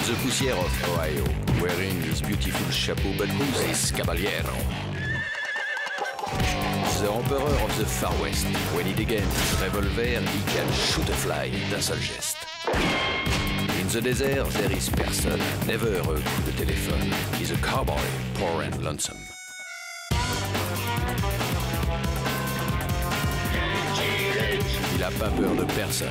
the poussière of Ohio, wearing his beautiful chapeau, but who's this caballero? The emperor of the Far West. When he degains his revolver, he can shoot a fly d'un seul geste. In the desert, there is person, never a coup de téléphone. He's a cowboy, poor and lonesome. Il a pas peur de personne.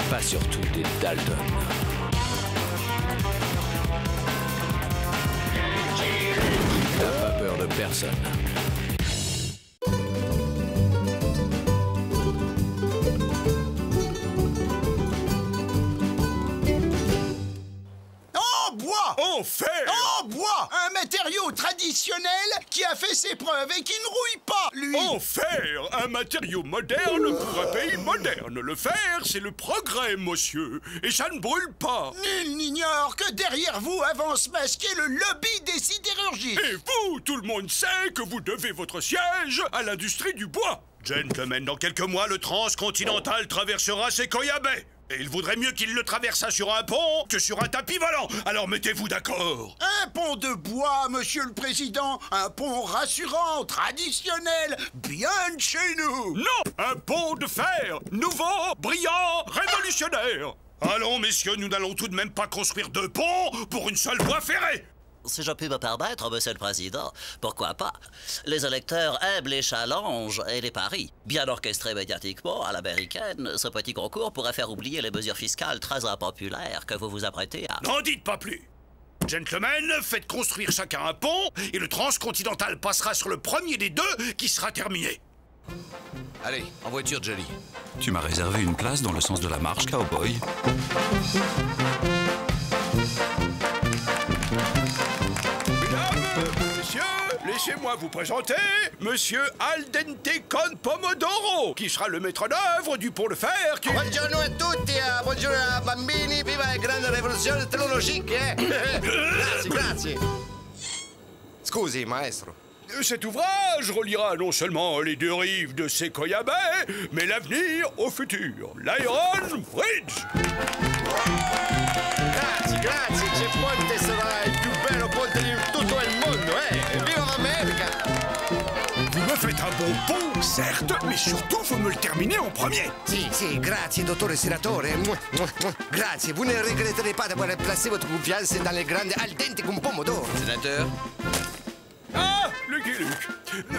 Pas surtout des Dalton. Il n'a pas peur de personne. En bois! En fer! En bois! Un matériau traditionnel qui a fait ses preuves et qui ne rouille pas, lui! En fer! Un matériau moderne pour un pays moderne. Le fer, c'est le progrès, monsieur. Et ça ne brûle pas. Nul n'ignore que derrière vous avance masqué le lobby des sidérurgistes. Et vous, tout le monde sait que vous devez votre siège à l'industrie du bois. Gentlemen, dans quelques mois, le transcontinental traversera Sequoia Bay. Et il vaudrait mieux qu'il le traversât sur un pont que sur un tapis volant. Alors mettez-vous d'accord. Un pont de bois, monsieur le président. Un pont rassurant, traditionnel, bien de chez nous. Non, un pont de fer, nouveau, brillant, révolutionnaire. Allons, messieurs, nous n'allons tout de même pas construire deux ponts pour une seule voie ferrée. Si je puis me permettre, Monsieur le Président, pourquoi pas? Les électeurs aiment les challenges et les paris. Bien orchestré médiatiquement, à l'américaine, ce petit concours pourrait faire oublier les mesures fiscales très impopulaires que vous vous apprêtez à... N'en dites pas plus. Gentlemen, faites construire chacun un pont et le transcontinental passera sur le premier des deux qui sera terminé. Allez, en voiture, Jolly. Tu m'as réservé une place dans le sens de la marche, cowboy. Laissez-moi vous présenter Monsieur Aldente Con Pomodoro, qui sera le maître d'œuvre du pont de fer qui... Buongiorno a tutti, buongiorno bambini, viva la grande rivoluzione tecnologique, Grazie, grazie. Scusi, maestro. Cet ouvrage reliera non seulement les deux rives de Sequoia Bay, mais l'avenir au futur, l'Iron Bridge. Grazie, grazie, ce ponte sarà il più bello ponte di tutto il mondo, Viva l'America! Vous me faites un bon pont, certes, mais surtout vous me le terminez en premier. Sì, grazie, dottore senatore. Grazie, vous ne regretterez pas d'avoir placé votre confiance dans les grandes Aldente con Pomodoro. Sénateur? Ah, Lucky Luke.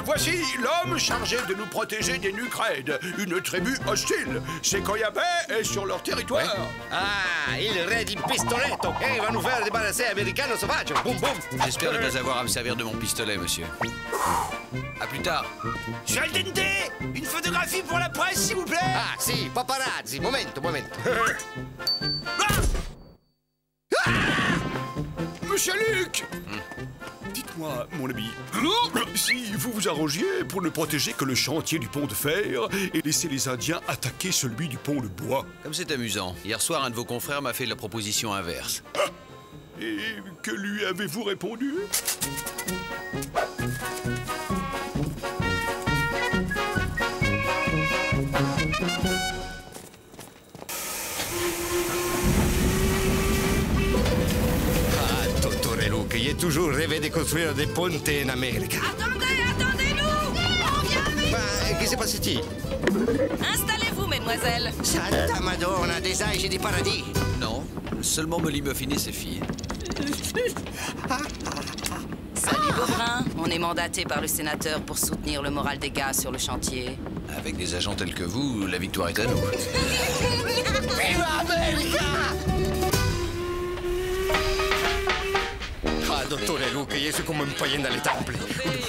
Voici l'homme chargé de nous protéger des Nucraides, une tribu hostile. Sequoia Bay est sur leur territoire. Ah, il re di pistoletto. Il va nous faire débarrasser americano sauvage. Boum, boum. J'espère ne pas avoir à me servir de mon pistolet, monsieur. À plus tard. Monsieur Aldente, une photographie pour la presse, s'il vous plaît. Ah, si, paparazzi. Momento. Monsieur Luke. Dites-moi, mon ami, si vous vous arrangiez pour ne protéger que le chantier du pont de fer et laisser les Indiens attaquer celui du pont de bois. Comme c'est amusant. Hier soir, un de vos confrères m'a fait la proposition inverse. Et que lui avez-vous répondu? J'ai toujours rêvé de construire des pontes en Amérique. Attendez-nous! On vient vite! Qu'est-ce qui s'est passé? Installez-vous, mesdemoiselles. Santa Madonna, des anges et des paradis. Non, seulement me muffiner ses filles. Salut, Beaubrun. On est mandaté par le sénateur pour soutenir le moral des gars sur le chantier. Avec des agents tels que vous, la victoire est à nous. Viva America! Ah, dottore Luke, je suis comme un païen dans les temples.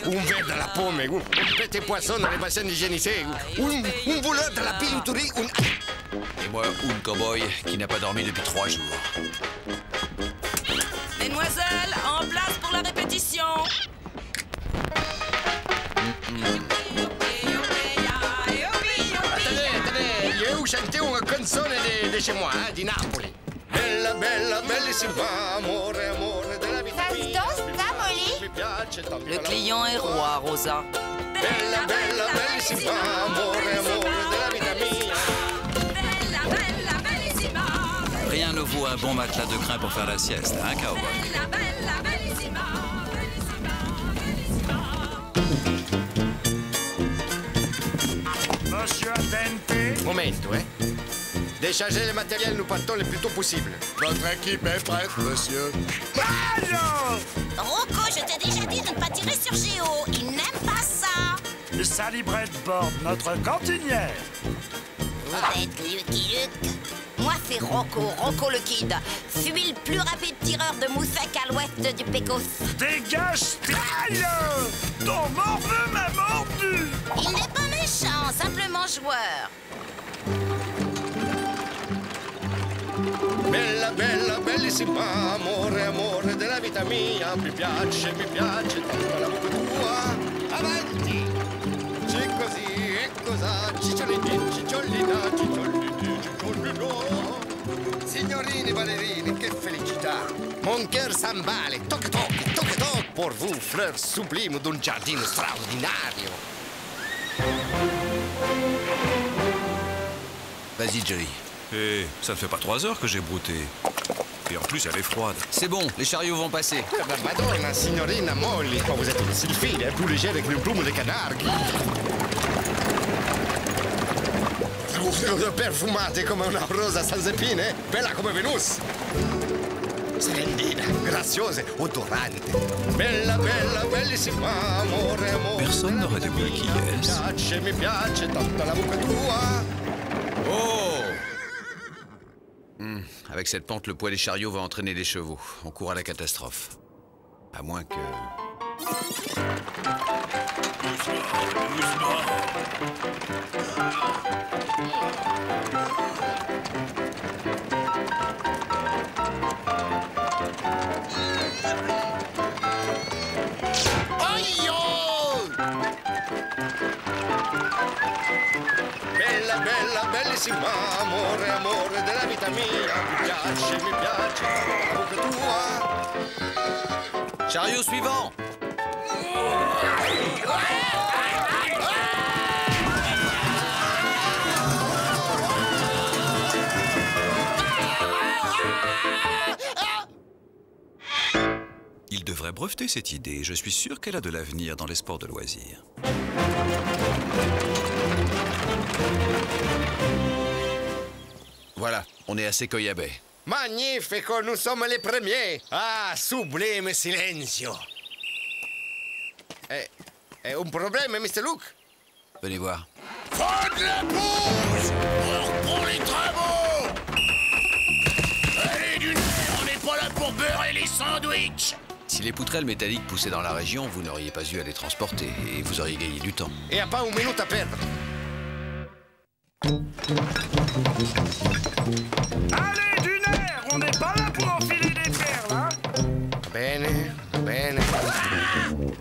Un verre dans la pomme, un petit poisson dans les bassins hygiénisés, un voleur dans la bijouterie, Et moi, un cowboy qui n'a pas dormi depuis 3 jours. Mesdemoiselles, en place pour la répétition. Attendez, je vais vous chanter une canzone de chez moi, di Napoli. Bella, bella, bellissima, amore, amore della vita mia. Ça se danse, ça, Molly? Mi piace tanto Le client est roi, Rosa. Bella, bella, bellissima, amore, amore della vita mia. bien au vous un bon matelas de crin pour faire la sieste, hein, cowboy? Monsieur Attente. Momento, Déchargez le matériel, nous partons le plus tôt possible. Votre équipe est prête, monsieur. Rocco, je t'ai déjà dit de ne pas tirer sur Géo. Il n'aime pas ça. Sally Bradford, notre cantinière. Vous êtes Lucky Luke. Moi, c'est Rocco, Rocco le Kid. Suis le plus rapide tireur de moussec à l'ouest du Pecos. Dégage, traille! Ton morveux m'a mordu! Il n'est pas méchant, simplement joueur. Bella, bella, bellissima, amore, amore della vita mia. Mi piace tutta la bocca tua. Avanti! C'è così e cos'ha, cicciolini, cicciolina, cicciolini, cicciolino. Signorine ballerine, che felicità! Mon cœur s'emballe, toc toc, toc toc, pour vous, fleurs sublimes d'un jardin straordinario. Vas-y, Jerry. Et ça ne fait pas 3 heures que j'ai brouté. Et en plus, elle est froide. C'est bon, les chariots vont passer. Madonna, signorina Molly, quand vous êtes aussi fine, plus légère que une plume de canard. Perfumate come una rosa senza epine, bella come Venus. Splendida, graziosa, odorante. Bella, bella, bellissima, amore, amore. Personne n'aurait deviné qui est-ce. Mi piace, tutta la bocca tua. Oh! Avec cette pente, le poids des chariots va entraîner les chevaux. On court à la catastrophe. À moins que... Bella, bella, bellissima, amore, amore della vita mia. Mi piace, la bocca tua. Chariot suivant! Il devrait breveter cette idée. Je suis sûr qu'elle a de l'avenir dans les sports de loisirs. Voilà, on est à Sequoia Bay. Magnifico, nous sommes les premiers. Ah, sublime silenzio. Un problème, Mr. Luke? Venez voir. Faites la pause! On reprend les travaux! Allez, du nerf, on n'est pas là pour beurrer les sandwichs! Si les poutrelles métalliques poussaient dans la région, vous n'auriez pas eu à les transporter et vous auriez gagné du temps. Il n'y a pas une minute à perdre. Allez, du nerf! On n'est pas là pour enfiler des perles, hein? Bene, bene.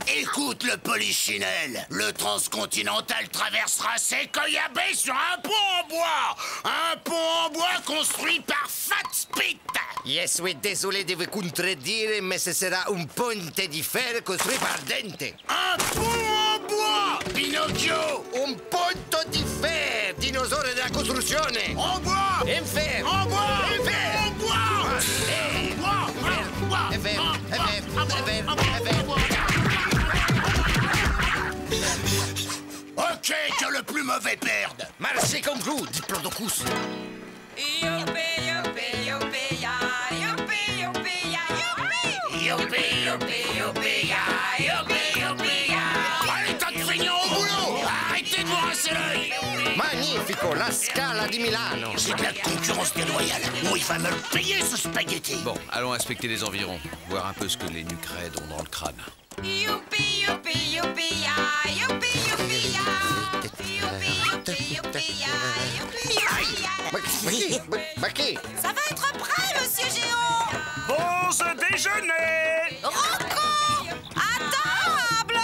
Écoute le polichinelle, le transcontinental traversera Sequoia Bay sur un pont en bois! Un pont en bois construit par Fat Spit! Je suis désolé de vous contredire, mais ce sera un ponte de fer construit par Dente. Un pont en bois, Pinocchio! Un ponte de fer, dinosaure de la costruzione. En bois! En fer. En bois! En fer. En bois! En fer, en fer. Ok, que le plus mauvais perde! Marchez comme vous, Diplodocus. Allez, tas de feignants au boulot! Arrêtez de vous rincer l'œil! Magnifico, la Scala di Milano. C'est de la concurrence déloyale. Oh, il va me le payer, ce spaghetti! Bon, allons inspecter les environs, voir un peu ce que les nuques raides ont dans le crâne. Ma qui? Ça va être prêt, monsieur Géo. Pause déjeuner! Rocco! À table!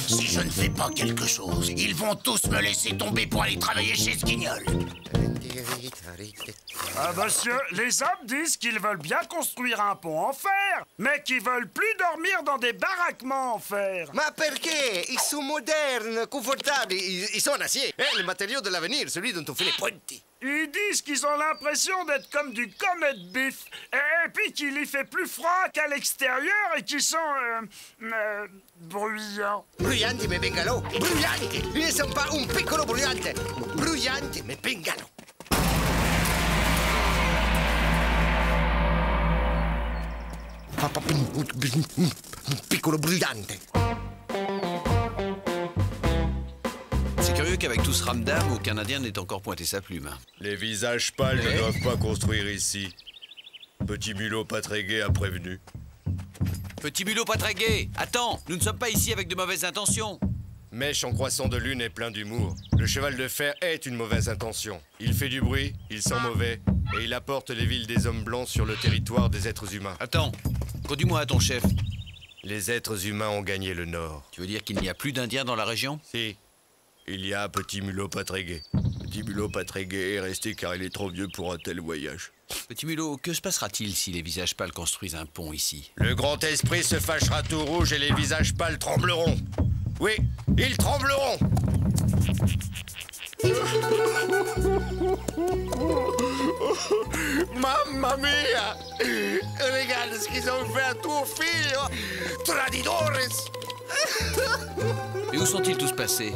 Si je ne fais pas quelque chose, ils vont tous me laisser tomber pour aller travailler chez ce guignol. Monsieur, les hommes disent qu'ils veulent bien construire un pont en fer, mais qu'ils veulent plus dormir dans des baraquements en fer. Ma perché? Ils sont modernes, confortables, ils sont en acier. Le matériau de l'avenir, celui dont on fait les ponti. Ils disent qu'ils ont l'impression d'être comme du Comet Beef, et puis qu'il y fait plus froid qu'à l'extérieur et qu'ils sont... bruyants. Bruyanti mais bengalo. Bruyanti! Ils ne sont pas un piccolo bruyante. Bruyanti mais bengalo. Piccolo bruyante. C'est curieux qu'avec tout ce ramdam, aucun Indien n'ait encore pointé sa plume. Les visages pâles ne doivent pas construire ici. Petit mulot pas très gai a prévenu. Petit mulot pas très gai! Attends, nous ne sommes pas ici avec de mauvaises intentions. Mèche en croissant de lune est plein d'humour. Le cheval de fer est une mauvaise intention. Il fait du bruit, il sent mauvais, et il apporte les villes des hommes blancs sur le territoire des êtres humains. Attends, conduis-moi à ton chef. Les êtres humains ont gagné le nord. Tu veux dire qu'il n'y a plus d'Indiens dans la région? Si. Il y a Petit mulot pas très gai. Petit mulot pas très gai est resté car il est trop vieux pour un tel voyage. Petit mulot, que se passera-t-il si les visages pâles construisent un pont ici? Le grand esprit se fâchera tout rouge et les visages pâles trembleront. Oui, ils trembleront. Mamma mia! Regarde ce qu'ils ont fait à tuo figlio! Traditores! Et où sont-ils tous passés?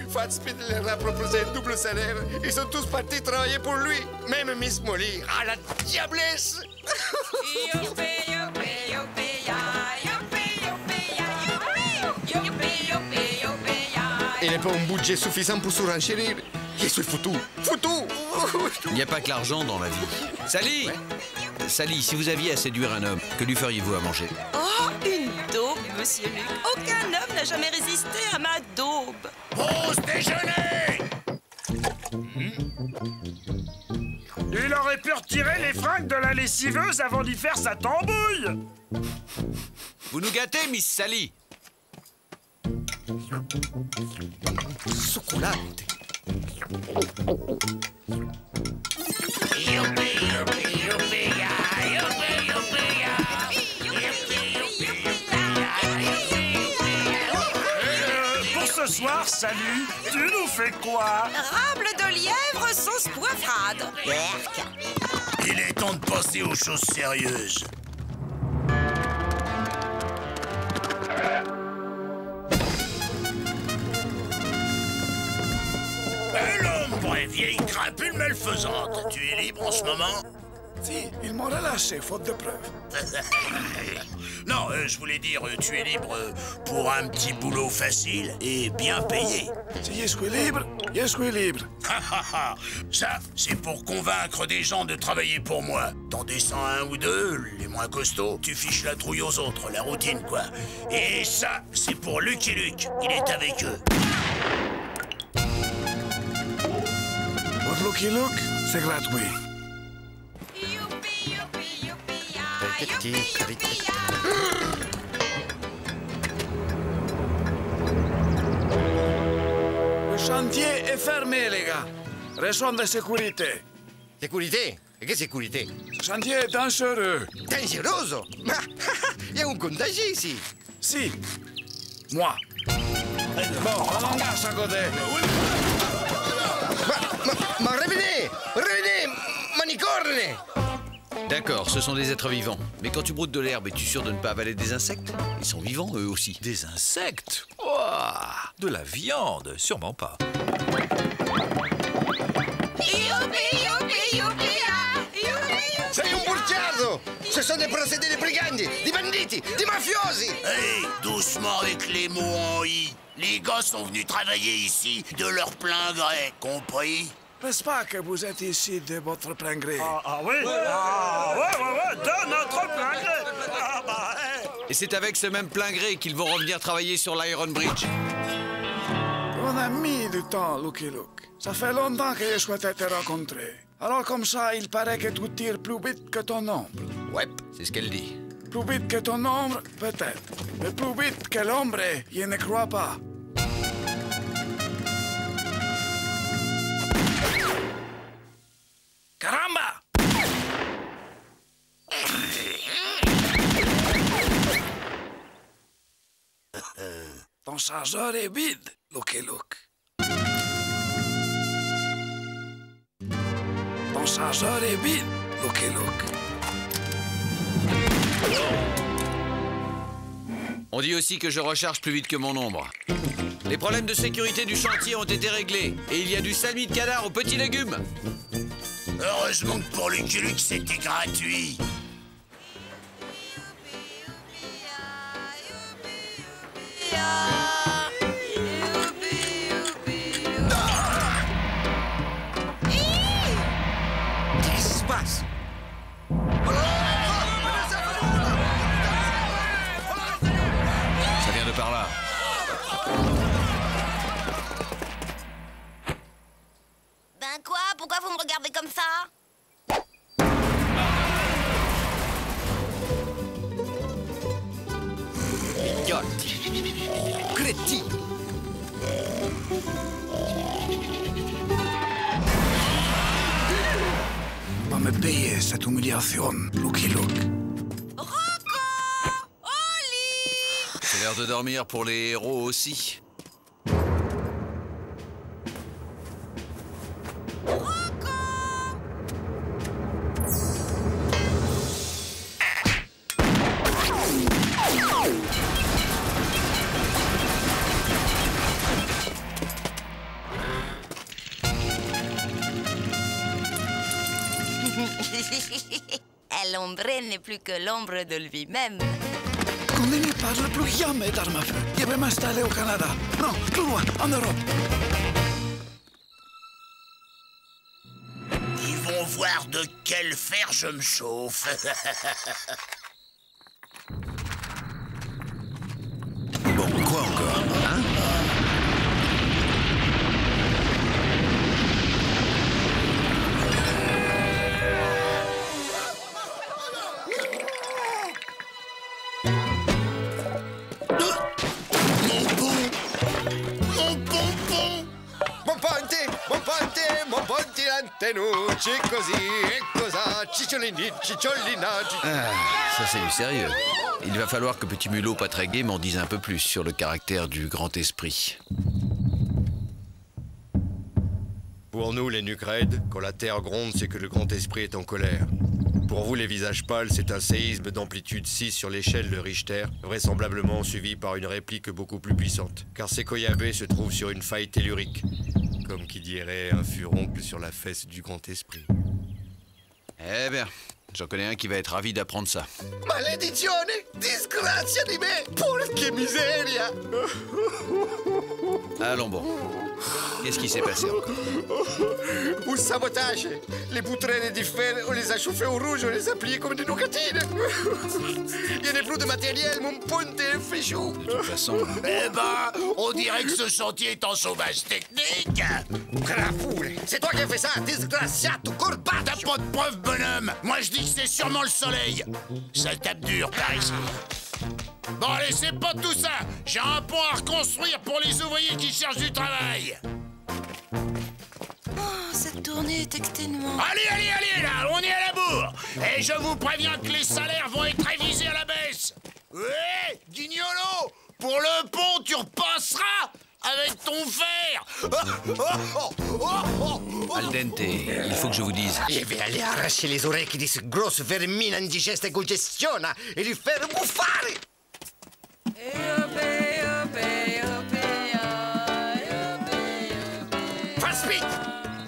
Fatspeed leur a proposé un double salaire. Ils sont tous partis travailler pour lui. Même Miss Molly. Ah, la diablesse! Il n'est pas un budget suffisant pour se renchérir. Je suis foutu. Foutu! Il n'y a pas que l'argent dans la vie. Sally! Ouais. Sally, si vous aviez à séduire un homme, que lui feriez-vous à manger? Oh, une daube, monsieur Luc. Aucun homme n'a jamais résisté à ma daube. Pause déjeuner! Il aurait pu retirer les fringues de la lessiveuse avant d'y faire sa tambouille. Vous nous gâtez, Miss Sally. Succulente. Pour ce soir, Sally, tu nous fais quoi? Rable de lièvre sauce poivrade. Il est temps de passer aux choses sérieuses. L'ombre est vieille crapule malfaisante. Tu es libre en ce moment? Si, ils m'ont relâché, faute de preuves. Non, je voulais dire, tu es libre pour un petit boulot facile et bien payé. Si je suis libre, je suis libre. Ça, c'est pour convaincre des gens de travailler pour moi. T'en descends un ou deux, les moins costauds, tu fiches la trouille aux autres, la routine, quoi. Et ça, c'est pour Lucky Luke, il est avec eux. Pour Lucky Luke, c'est gratuit. Le chantier est fermé, les gars. Raison de sécurité. Sécurité? Et quelle sécurité? Ce chantier est dangereux. Dangeroso? Ma, il y a un contagié ici. Si. Moi. Bon, on engage à côté. Ma revenez! Revenez! Manicorne! D'accord, ce sont des êtres vivants. Mais quand tu broutes de l'herbe, es-tu sûr de ne pas avaler des insectes? Ils sont vivants, eux aussi. Des insectes? Ouah, de la viande? Sûrement pas. Sei un burgiardo! Ce sont des procédés de brigandi, des banditi, des mafiosi! Hey, doucement avec les mots en i. Les gars sont venus travailler ici de leur plein gré, compris? N'est-ce pas que vous êtes ici de votre plein gré? Ah oui? Ah ouais, de notre plein gré! Ah bah, hey. Et c'est avec ce même plein gré qu'ils vont revenir travailler sur l'Iron Bridge. On a mis du temps, Lucky Luke. Ça fait longtemps que je souhaitais te rencontrer. Alors comme ça, il paraît que tu tires plus vite que ton ombre. Ouais, c'est ce qu'elle dit. Plus vite que ton ombre, peut-être. Mais plus vite que l'ombre, je ne crois pas. Caramba! Ton chargeur est vide, Lucky Luke. Ton chargeur est vide, Lucky Luke. On dit aussi que je recharge plus vite que mon ombre. Les problèmes de sécurité du chantier ont été réglés et il y a du salmi de canard aux petits légumes. Heureusement que pour Lucky Luke, c'était gratuit. Qu'est-ce qui se passe? Ça vient de par là. Ben quoi? Pourquoi vous me regardez comme ça? Idiote! Crétin! Va me payer cette humiliation, Lucky Luke. C'est l'heure de dormir pour les héros aussi. L'ombre n'est plus que l'ombre de lui-même. Qu'on ne parle plus jamais d'armes à feu. Je vais m'installer au Canada. Non, plus loin, en Europe. Ils vont voir de quel fer je me chauffe. Bon, quoi encore, hein? Antenucci, così e cosa, cicciolini, cicciolina. Ah, ça c'est du sérieux. Il va falloir que Petit Mulot pas très gai m'en dise un peu plus sur le caractère du grand esprit. Pour nous, les nuques raides, quand la terre gronde, c'est que le grand esprit est en colère. Pour vous, les visages pâles, c'est un séisme d'amplitude 6 sur l'échelle de Richter, vraisemblablement suivi par une réplique beaucoup plus puissante. Car Sequoia Bay se trouve sur une faille tellurique. Comme qui dirait un furoncle sur la fesse du grand esprit. Eh bien, j'en connais un qui va être ravi d'apprendre ça. Maledizione! Disgrazia di me! Porca miseria! Allons bon. Qu'est-ce qui s'est passé encore? Un sabotage! Les poutrelles de fer, on les a chauffées au rouge, on les a pliées comme des nougatines! Il n'y a plus de matériel, mon ponte est fichu! De toute façon... Eh ben, on dirait que ce chantier est en chômage technique. Crapule! C'est toi qui as fait ça, disgraziato corbaccio! T'as pas de preuve, bonhomme. Moi, je dis que c'est sûrement le soleil. Ça tape dur par ici. Bon, allez, c'est pas tout ça. J'ai un pont à reconstruire pour les ouvriers qui cherchent du travail. Oh, cette tournée est exténuante. Allez, là, on est à la bourre. Et je vous préviens que les salaires vont être révisés à la baisse. Ouais, Guignolo, pour le pont, tu repasseras avec ton fer. Al dente, il faut que je vous dise. Je vais aller arracher les oreilles de ce grosse vermine indigeste et congestiona et lui faire bouffare! Faspit!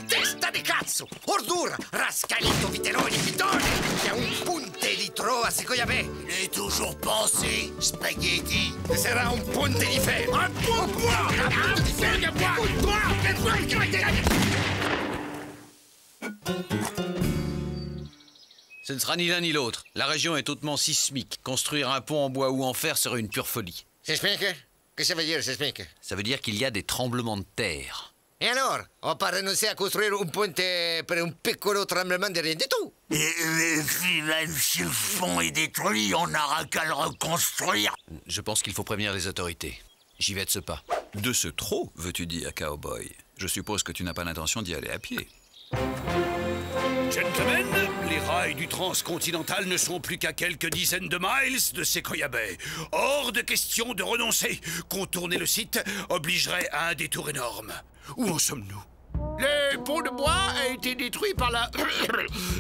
Testa di cazzo! Ordura! Rascalito viterone pitone! C'è un punte di tro a Sequoia Bay! J'ai toujours pensé, spaghetti. Sarà un ponte di ferro! Un pont de bois. Un pont de bois. Ce ne sera ni l'un ni l'autre. La région est hautement sismique. Construire un pont en bois ou en fer serait une pure folie. S'explique? Qu'est-ce que ça veut dire, s'explique? Ça veut dire qu'il y a des tremblements de terre. Et alors? On va pas renoncer à construire un ponte pour un piccolo tremblement de rien du tout? Et puis, même si le pont est détruit, on n'aura qu'à le reconstruire. Je pense qu'il faut prévenir les autorités. J'y vais de ce pas. De ce trot, veux-tu dire, cowboy? Je suppose que tu n'as pas l'intention d'y aller à pied. Gentlemen, les rails du transcontinental ne sont plus qu'à quelques dizaines de miles de Sequoia Bay. Hors de question de renoncer. Contourner le site obligerait à un détour énorme. Où en sommes-nous? Le pont de bois a été détruit par la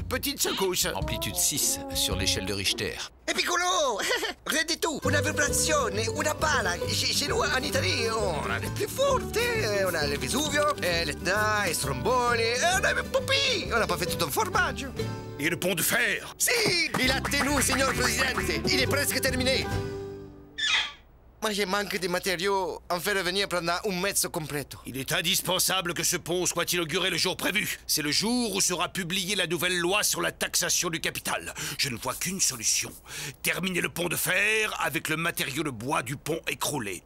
petite secousse. Amplitude 6 sur l'échelle de Richter. E piccolo, rien du tout. Una vibrazione, una pala. Chez nous, en Italie, on a les plus fortes. On a le Vesuvio, l'Etna, les Stromboli, on a les Popi. On n'a pas fait tout un fromage. Et le pont de fer? Si, il a tenu, signor Presidente. Il est presque terminé. Moi, je manque de matériaux en faire revenir pendant un mezzo completo. Il est indispensable que ce pont soit inauguré le jour prévu. C'est le jour où sera publiée la nouvelle loi sur la taxation du capital. Je ne vois qu'une solution. Terminer le pont de fer avec le matériau de bois du pont écroulé.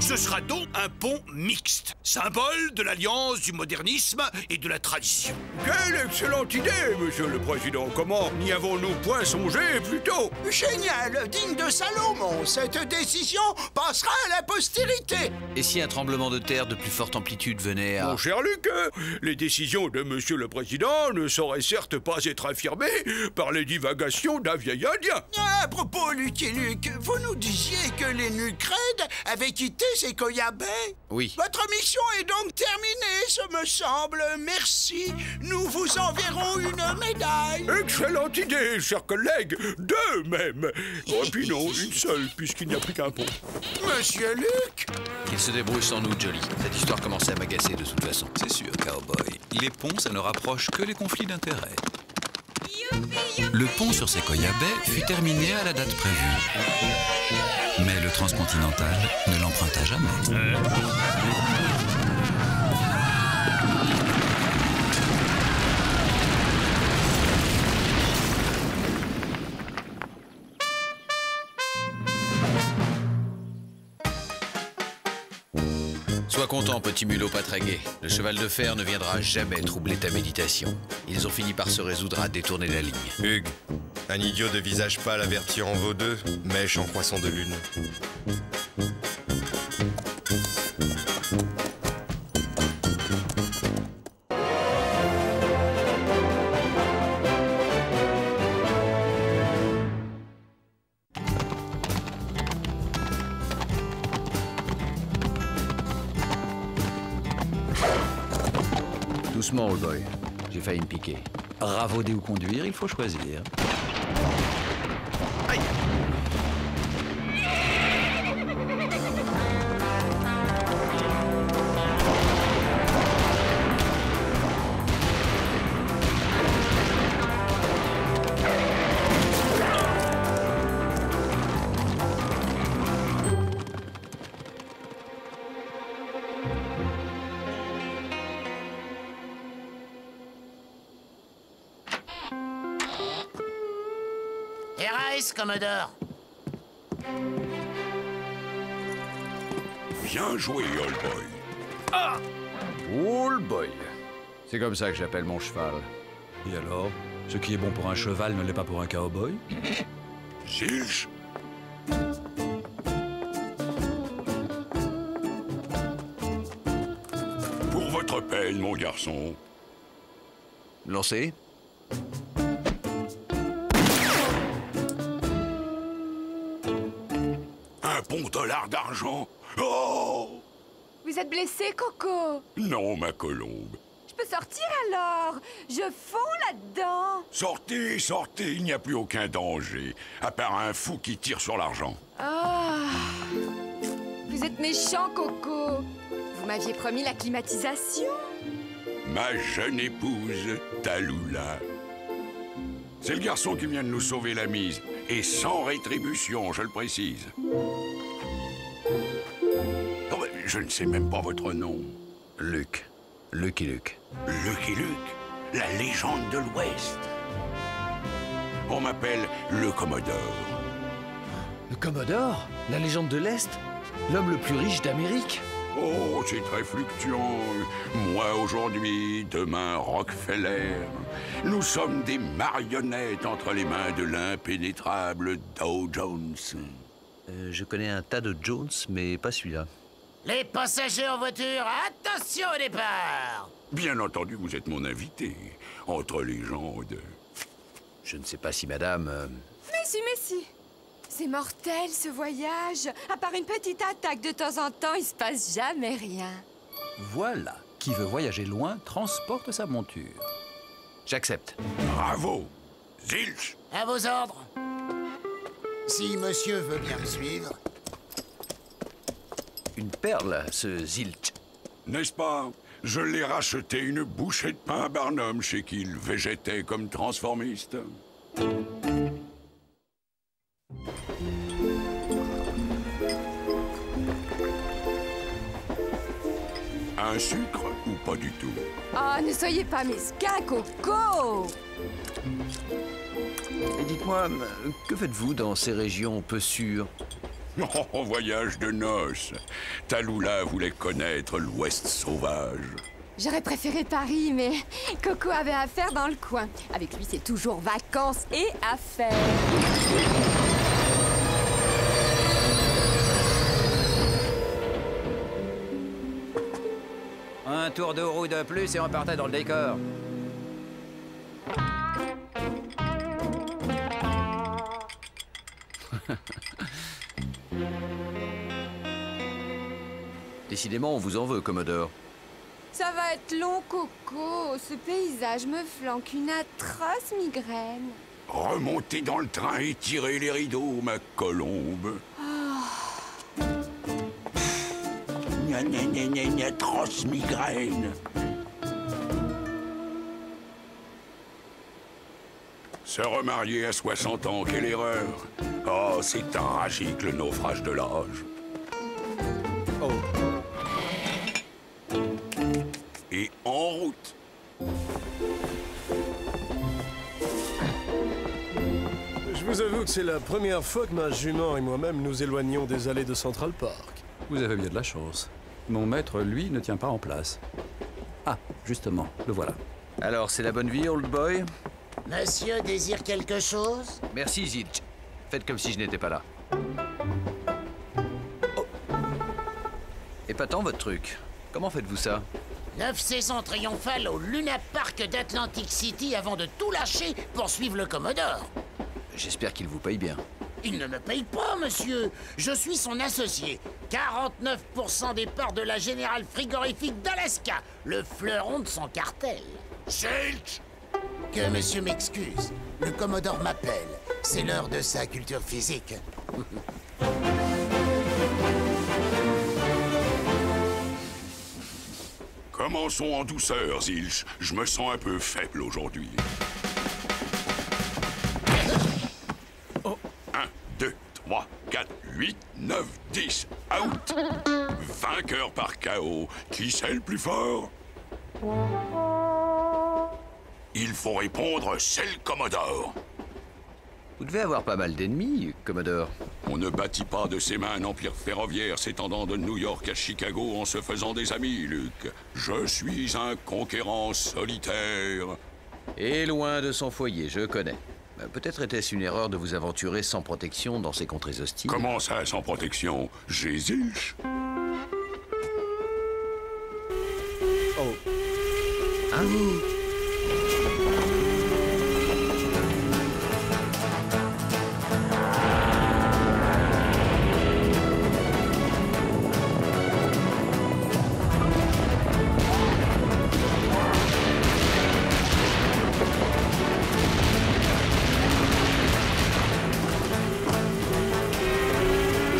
Ce sera donc un pont mixte, symbole de l'alliance du modernisme et de la tradition. Quelle excellente idée, monsieur le président. Comment n'y avons-nous point songé plus tôt? Génial, digne de Salomon. Cette décision passera à la postérité. Et si un tremblement de terre de plus forte amplitude venait à... Mon cher Luc, les décisions de monsieur le président ne sauraient certes pas être affirmées par les divagations d'un vieil indien. À propos, Lucky Luke, vous nous disiez que les Nucrèdes avaient quitté Sequoia Bay? Oui. Votre mission est donc terminée, ce me semble. Merci. Nous vous enverrons une médaille. Excellente idée, cher collègue. Deux même. Oh, puis non, une seule, puisqu'il n'y a plus qu'un pont. Monsieur Luc? Qu'il se débrouille sans nous, Jolly. Cette histoire commençait à m'agacer de toute façon. C'est sûr, cowboy. Les ponts, ça ne rapproche que les conflits d'intérêts. Le pont sur Sequoia Bay fut terminé à la date prévue. Mais le transcontinental ne l'emprunta jamais. Sois content, petit mulot pas très gai. Le cheval de fer ne viendra jamais troubler ta méditation. Ils ont fini par se résoudre à détourner la ligne. Hugues, un idiot de visage pâle averti en vaut deux, mèche en croissant de lune. Doucement, old boy. J'ai failli me piquer. Ravauder ou conduire, il faut choisir. Aïe! Terrace, Commodore. Bien joué, old boy. Ah! Old boy. C'est comme ça que j'appelle mon cheval. Et alors? Ce qui est bon pour un cheval ne l'est pas pour un cowboy? Zilch. Pour votre peine, mon garçon. Lancé. Un bon dollar d'argent. Oh! Vous êtes blessé, Coco? Non, ma colombe. Je peux sortir alors? Je fonds là-dedans. Sortez, sortez, il n'y a plus aucun danger. À part un fou qui tire sur l'argent. Ah! Vous êtes méchant, Coco. Vous m'aviez promis la climatisation. Ma jeune épouse, Tallulah. C'est le garçon qui vient de nous sauver la mise. Et sans rétribution, je le précise. Oh, mais je ne sais même pas votre nom. Luc. Lucky Luke. Lucky Luke, la légende de l'Ouest. On m'appelle le Commodore. Le Commodore? La légende de l'Est? L'homme le plus riche d'Amérique? Oh, c'est très fluctuant. Moi aujourd'hui, demain Rockefeller. Nous sommes des marionnettes entre les mains de l'impénétrable Dow Jones. Je connais un tas de Jones, mais pas celui-là. Les passagers en voiture, attention au départ! Bien entendu, vous êtes mon invité. Entre légendes. Je ne sais pas si madame... Mais si. C'est mortel, ce voyage. À part une petite attaque de temps en temps, il se passe jamais rien. Voilà. Qui veut voyager loin, transporte sa monture. J'accepte. Bravo! Zilch! À vos ordres. Si monsieur veut bien me suivre. Une perle, ce Zilch. N'est-ce pas? Je l'ai racheté une bouchée de pain à Barnum chez qui il végétait comme transformiste. Un sucre ou pas du tout? Oh, ne soyez pas mesquin, Coco! Et dites-moi, que faites-vous dans ces régions peu sûres? Oh, voyage de noces. Tallulah voulait connaître l'Ouest sauvage. J'aurais préféré Paris, mais Coco avait affaire dans le coin. Avec lui, c'est toujours vacances et affaires. Un tour de roue de plus et on partait dans le décor. Décidément, on vous en veut, Commodore. Ça va être long, Coco. Ce paysage me flanque une atroce migraine. Remontez dans le train et tirez les rideaux, ma colombe. Oh. Gna, atroce migraine. Se remarier à 60 ans, quelle erreur. Oh, c'est tragique, le naufrage de l'âge. Oh. Et en route. Je vous avoue que c'est la première fois que ma jument et moi-même nous éloignons des allées de Central Park. Vous avez bien de la chance. Mon maître, lui, ne tient pas en place. Ah, justement, le voilà. Alors, c'est la bonne vie, old boy? Monsieur désire quelque chose? Merci, Zilch. Faites comme si je n'étais pas là. Oh. Épatant, votre truc. Comment faites-vous ça? 9 saisons triomphales au Luna Park d'Atlantic City avant de tout lâcher pour suivre le Commodore. J'espère qu'il vous paye bien. Il ne me paye pas, monsieur. Je suis son associé. 49% des parts de la Générale Frigorifique d'Alaska, le fleuron de son cartel. Zilch! Que monsieur m'excuse. Le Commodore m'appelle. C'est l'heure de sa culture physique. Commençons en douceur, Zilch. Je me sens un peu faible aujourd'hui. 1, 2, 3, 4, 8, 9, 10. Out! Vainqueur par KO. Qui c'est le plus fort? Il faut répondre, c'est le Commodore. Vous devez avoir pas mal d'ennemis, Commodore. On ne bâtit pas de ses mains un empire ferroviaire s'étendant de New York à Chicago en se faisant des amis, Luke. Je suis un conquérant solitaire. Et loin de son foyer, je connais. Peut-être était-ce une erreur de vous aventurer sans protection dans ces contrées hostiles. Comment ça, sans protection? J'ai Zilch. Oh. Hein?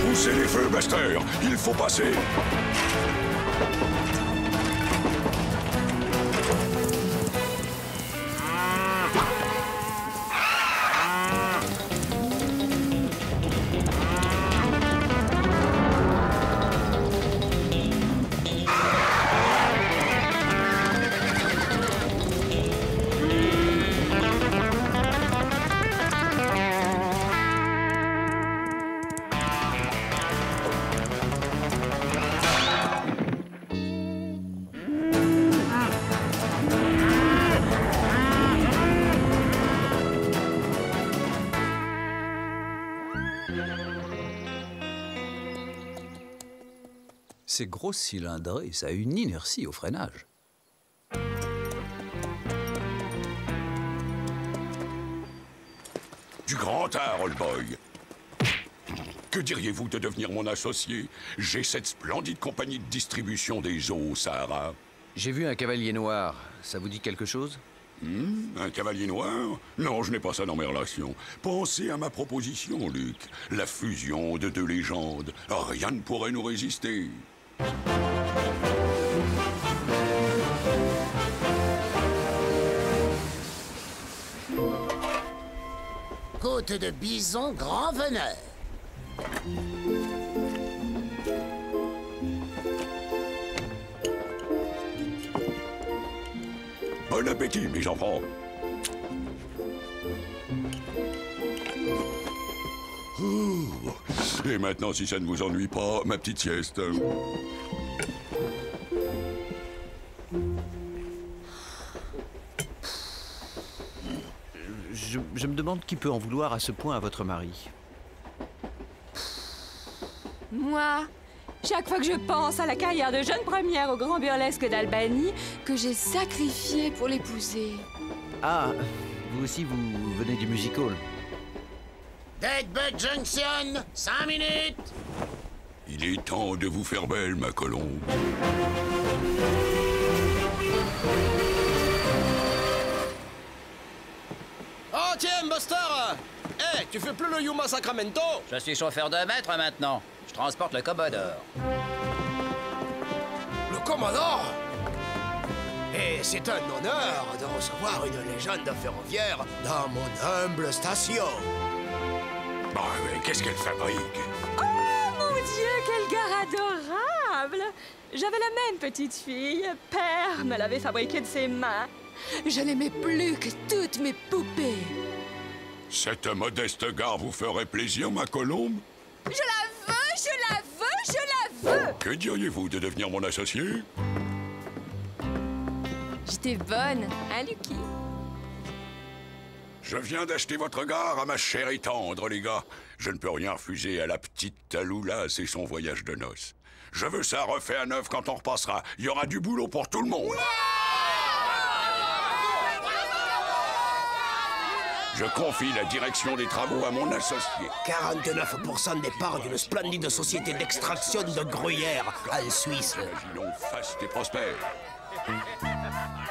Poussez les feux, Buster. Il faut passer. ces grosses cylindrées, ça a une inertie au freinage. Du grand art, old boy. Que diriez-vous de devenir mon associé? J'ai cette splendide compagnie de distribution des eaux au Sahara. J'ai vu un cavalier noir. Ça vous dit quelque chose? Un cavalier noir? Non, je n'ai pas ça dans mes relations. Pensez à ma proposition, Luc. La fusion de deux légendes. Rien ne pourrait nous résister. Côte de bison grand veneur. Bon appétit, mes enfants. Et maintenant, si ça ne vous ennuie pas, ma petite sieste. Je me demande qui peut en vouloir à ce point à votre mari. Moi, chaque fois que je pense à la carrière de jeune première au Grand Burlesque d'Albanie, que j'ai sacrifiée pour l'épouser. Ah, vous aussi, vous venez du music hall. Deadbutt Junction, 5 minutes. Il est temps de vous faire belle, ma colombe. Oh tiens, Buster! Hé, tu fais plus le Yuma Sacramento? Je suis chauffeur de maître maintenant. Je transporte le Commodore. Le Commodore? Et c'est un honneur de recevoir une légende ferroviaire dans mon humble station. Bah, mais qu'est-ce qu'elle fabrique? Oh mon Dieu, quelle gare adorable! J'avais la même petite fille. Père me l'avait fabriquée de ses mains. Je l'aimais plus que toutes mes poupées. Cette modeste gare vous ferait plaisir, ma colombe? Je la veux, je la veux, je la veux! Que diriez-vous de devenir mon associé? J'étais bonne, hein, Lucky? Je viens d'acheter votre gare à ma chère et tendre, les gars. Je ne peux rien refuser à la petite Tallulah et son voyage de noces. Je veux ça refait à neuf quand on repassera. Il y aura du boulot pour tout le monde. Je confie la direction des travaux à mon associé. 49% des parts d'une splendide société d'extraction de gruyère en Suisse. Imaginons faste et prospère.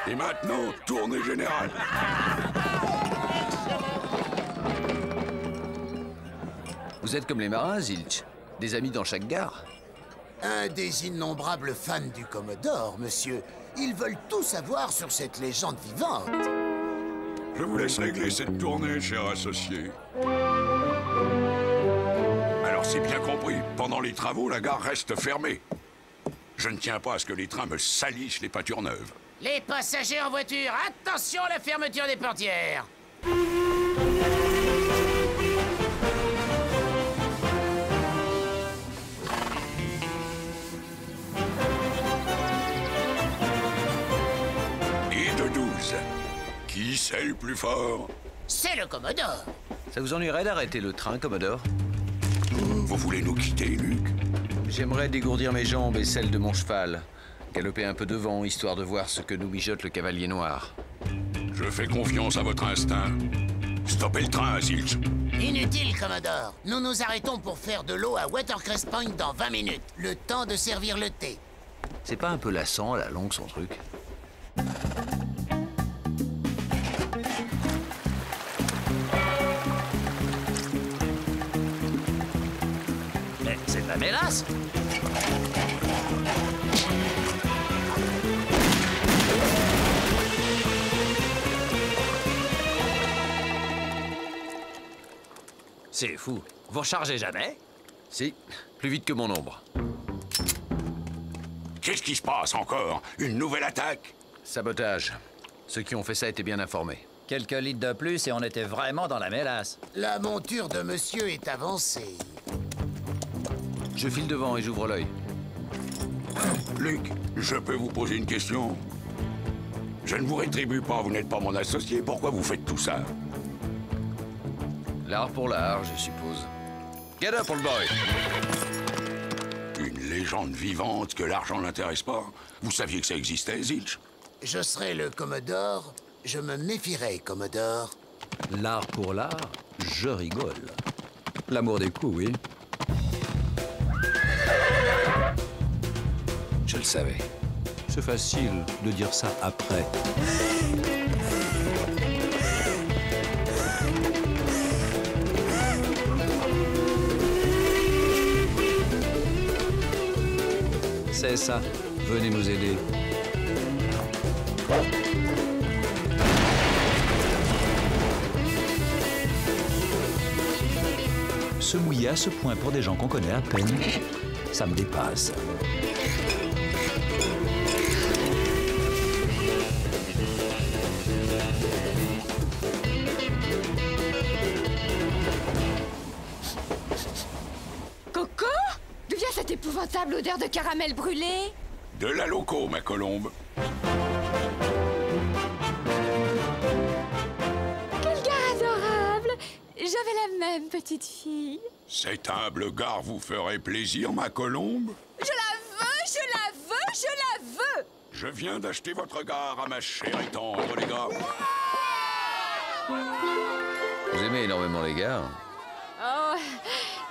Et maintenant, tournée générale. Vous êtes comme les marins, Zilch. Des amis dans chaque gare. Un des innombrables fans du Commodore, monsieur. Ils veulent tout savoir sur cette légende vivante. Je vous laisse régler cette tournée, cher associé. Alors, c'est bien compris. Pendant les travaux, la gare reste fermée. Je ne tiens pas à ce que les trains me salissent les peintures neuves. Les passagers en voiture, attention à la fermeture des portières. Et de 12. Qui c'est le plus fort? C'est le Commodore. Ça vous ennuierait d'arrêter le train, Commodore? Vous voulez nous quitter, Luc? J'aimerais dégourdir mes jambes et celles de mon cheval. Galoper un peu devant, histoire de voir ce que nous mijote le cavalier noir. Je fais confiance à votre instinct. Stoppez le train, Zilch. Inutile, Commodore. Nous nous arrêtons pour faire de l'eau à Watercress Point dans 20 minutes. Le temps de servir le thé. C'est pas un peu lassant, à la longue, son truc? C'est de la mélasse. C'est fou. Vous rechargez jamais? Si, plus vite que mon ombre. Qu'est-ce qui se passe encore? Une nouvelle attaque? Sabotage. Ceux qui ont fait ça étaient bien informés. Quelques litres de plus et on était vraiment dans la mélasse. La monture de monsieur est avancée. Je file devant et j'ouvre l'œil. Luc, je peux vous poser une question? Je ne vous rétribue pas, vous n'êtes pas mon associé. Pourquoi vous faites tout ça? L'art pour l'art, je suppose. Get up, old boy! Une légende vivante que l'argent n'intéresse pas. Vous saviez que ça existait, Zilch? Je serai le Commodore, je me méfierai, Commodore. L'art pour l'art, je rigole. L'amour des coups, oui. Je le savais. C'est facile de dire ça après. C'est ça. Venez nous aider. Se mouiller à ce point pour des gens qu'on connaît à peine, ça me dépasse. Coco? D'où vient cette épouvantable odeur de caramel brûlé? De la loco, ma colombe. Quel gars adorable! J'avais la même petite fille. Cet humble gars vous ferait plaisir, ma colombe? Je la veux, je la veux, je la veux! Je viens d'acheter votre gare à ma chère et tendre, les gars. Vous aimez énormément les gars? Oh,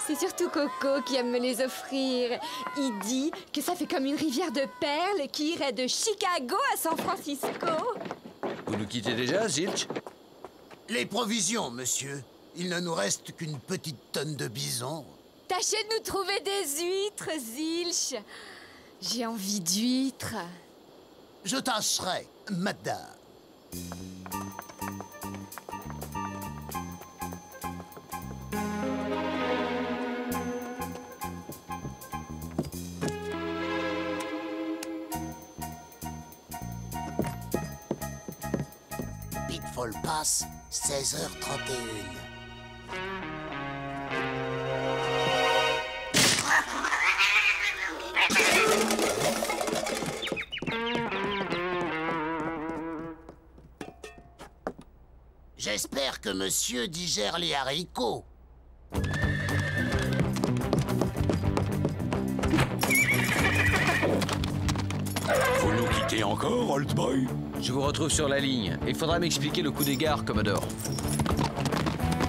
c'est surtout Coco qui aime me les offrir. Il dit que ça fait comme une rivière de perles qui irait de Chicago à San Francisco. Vous nous quittez déjà, Zilch? Les provisions, monsieur. Il ne nous reste qu'une petite tonne de bison. Tâchez de nous trouver des huîtres, Zilch. J'ai envie d'huîtres. Je tâcherai, madame. Pitfall Pass, 16h31. J'espère que monsieur digère les haricots. Vous nous quittez encore, old boy? Je vous retrouve sur la ligne. Il faudra m'expliquer le coup des gares, Commodore.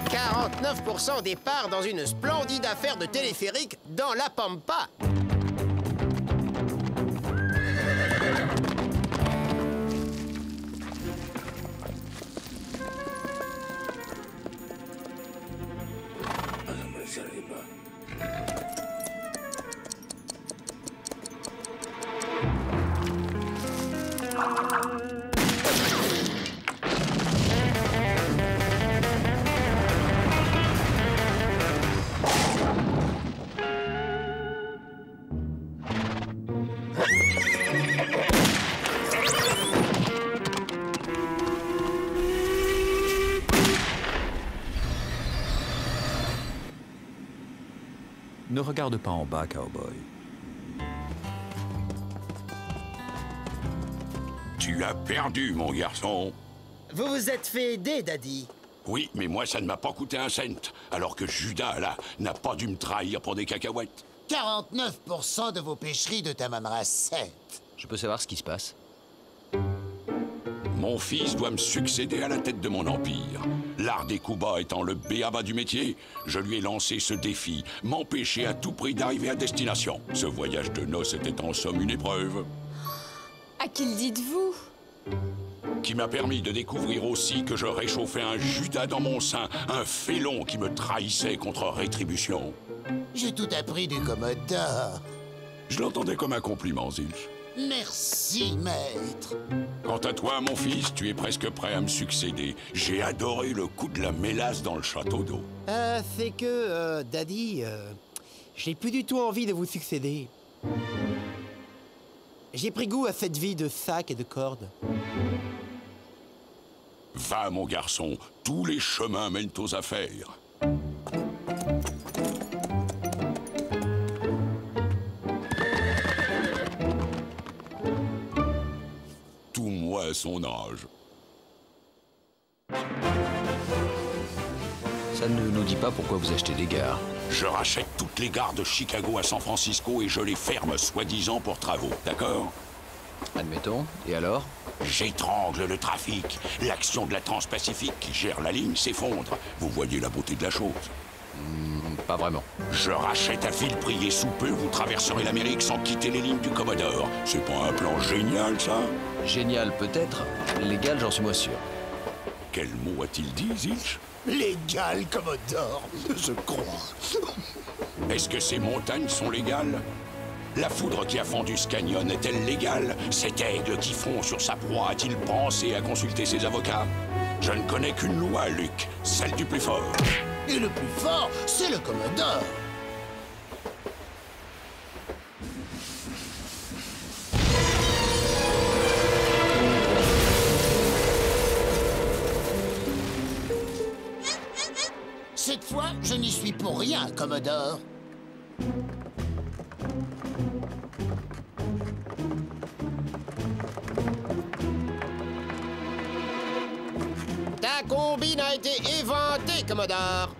49% des parts dans une splendide affaire de téléphérique dans la Pampa. Ne regarde pas en bas, cowboy. Tu as perdu, mon garçon. Vous vous êtes fait aider, Daddy. Oui, mais moi, ça ne m'a pas coûté un cent. Alors que Judas, là, n'a pas dû me trahir pour des cacahuètes. 49% de vos pêcheries de Tamamara 7. Je peux savoir ce qui se passe? Mon fils doit me succéder à la tête de mon empire. L'art des coups bas étant le b.a.-ba du métier, je lui ai lancé ce défi, m'empêcher à tout prix d'arriver à destination. Ce voyage de noces était en somme une épreuve. À qui le dites-vous? Qui m'a permis de découvrir aussi que je réchauffais un Judas dans mon sein, un félon qui me trahissait contre rétribution. J'ai tout appris du Commodore. Je l'entendais comme un compliment, Zilch. Merci, maître. Quant à toi, mon fils, tu es presque prêt à me succéder. J'ai adoré le coup de la mélasse dans le château d'eau. C'est que, Daddy, j'ai plus du tout envie de vous succéder. J'ai pris goût à cette vie de sac et de cordes. Va, mon garçon, tous les chemins mènent aux affaires. Tout moi à son âge. Ça ne nous dit pas pourquoi vous achetez des gares. Je rachète toutes les gares de Chicago à San Francisco et je les ferme soi-disant pour travaux, d'accord? Admettons. Et alors? J'étrangle le trafic. L'action de la Transpacifique qui gère la ligne s'effondre. Vous voyez la beauté de la chose? Pas vraiment. Je rachète à vil prix et sous peu, vous traverserez l'Amérique sans quitter les lignes du Commodore. C'est pas un plan génial, ça? Génial peut-être, légal j'en suis moins sûr. Quel mot a-t-il dit, Zilch? Légal, Commodore, je crois. Est-ce que ces montagnes sont légales? La foudre qui a fendu ce canyon est-elle légale? Cet aigle qui fond sur sa proie a-t-il pensé à consulter ses avocats? Je ne connais qu'une loi, Luc, celle du plus fort. Et le plus fort, c'est le Commodore. Cette fois, je n'y suis pour rien, Commodore. Ta combine a été éventée, Commodore.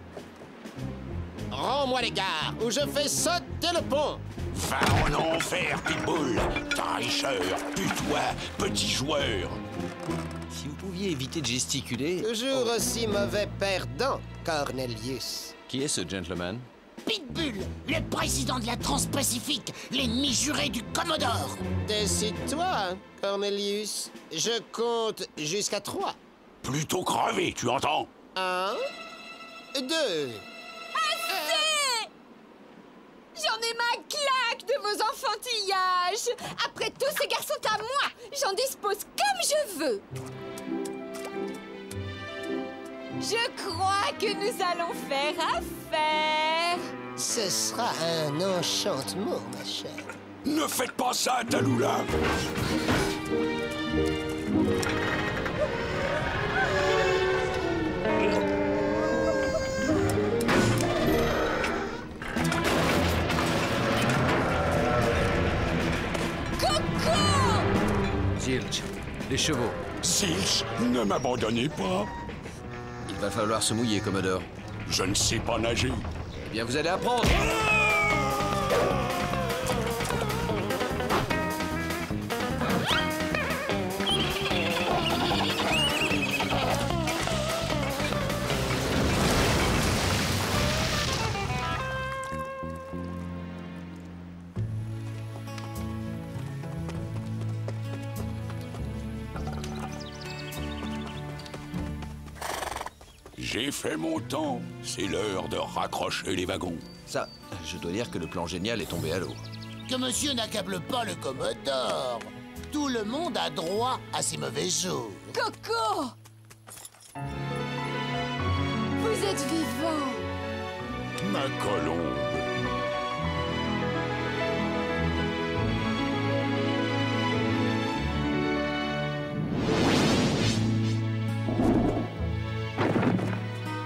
Rends-moi les gares ou je fais sauter le pont. Va en enfer, Pitbull. Tricheur, putois, petit joueur. Si vous pouviez éviter de gesticuler... Toujours aussi mauvais perdant, Cornelius. Qui est ce gentleman? Pitbull, le président de la Transpacifique, l'ennemi juré du Commodore. Décide-toi, Cornelius. Je compte jusqu'à 3. Plutôt crevé, tu entends? 1, 2... Assez! J'en ai ma claque de vos enfantillages. Après tout, ces gars sont à moi. J'en dispose comme je veux. Je crois que nous allons faire affaire. Ce sera un enchantement, ma chère. Ne faites pas ça, Tallulah. Zilch, les chevaux. Zilch, ne m'abandonnez pas. Il va falloir se mouiller, Commodore. Je ne sais pas nager. Eh bien, vous allez apprendre. J'ai fait mon temps. C'est l'heure de raccrocher les wagons. Ça, je dois dire que le plan génial est tombé à l'eau. Que monsieur n'accable pas le Commodore. Tout le monde a droit à ses mauvais jours. Coco! Vous êtes vivant. Ma colombe.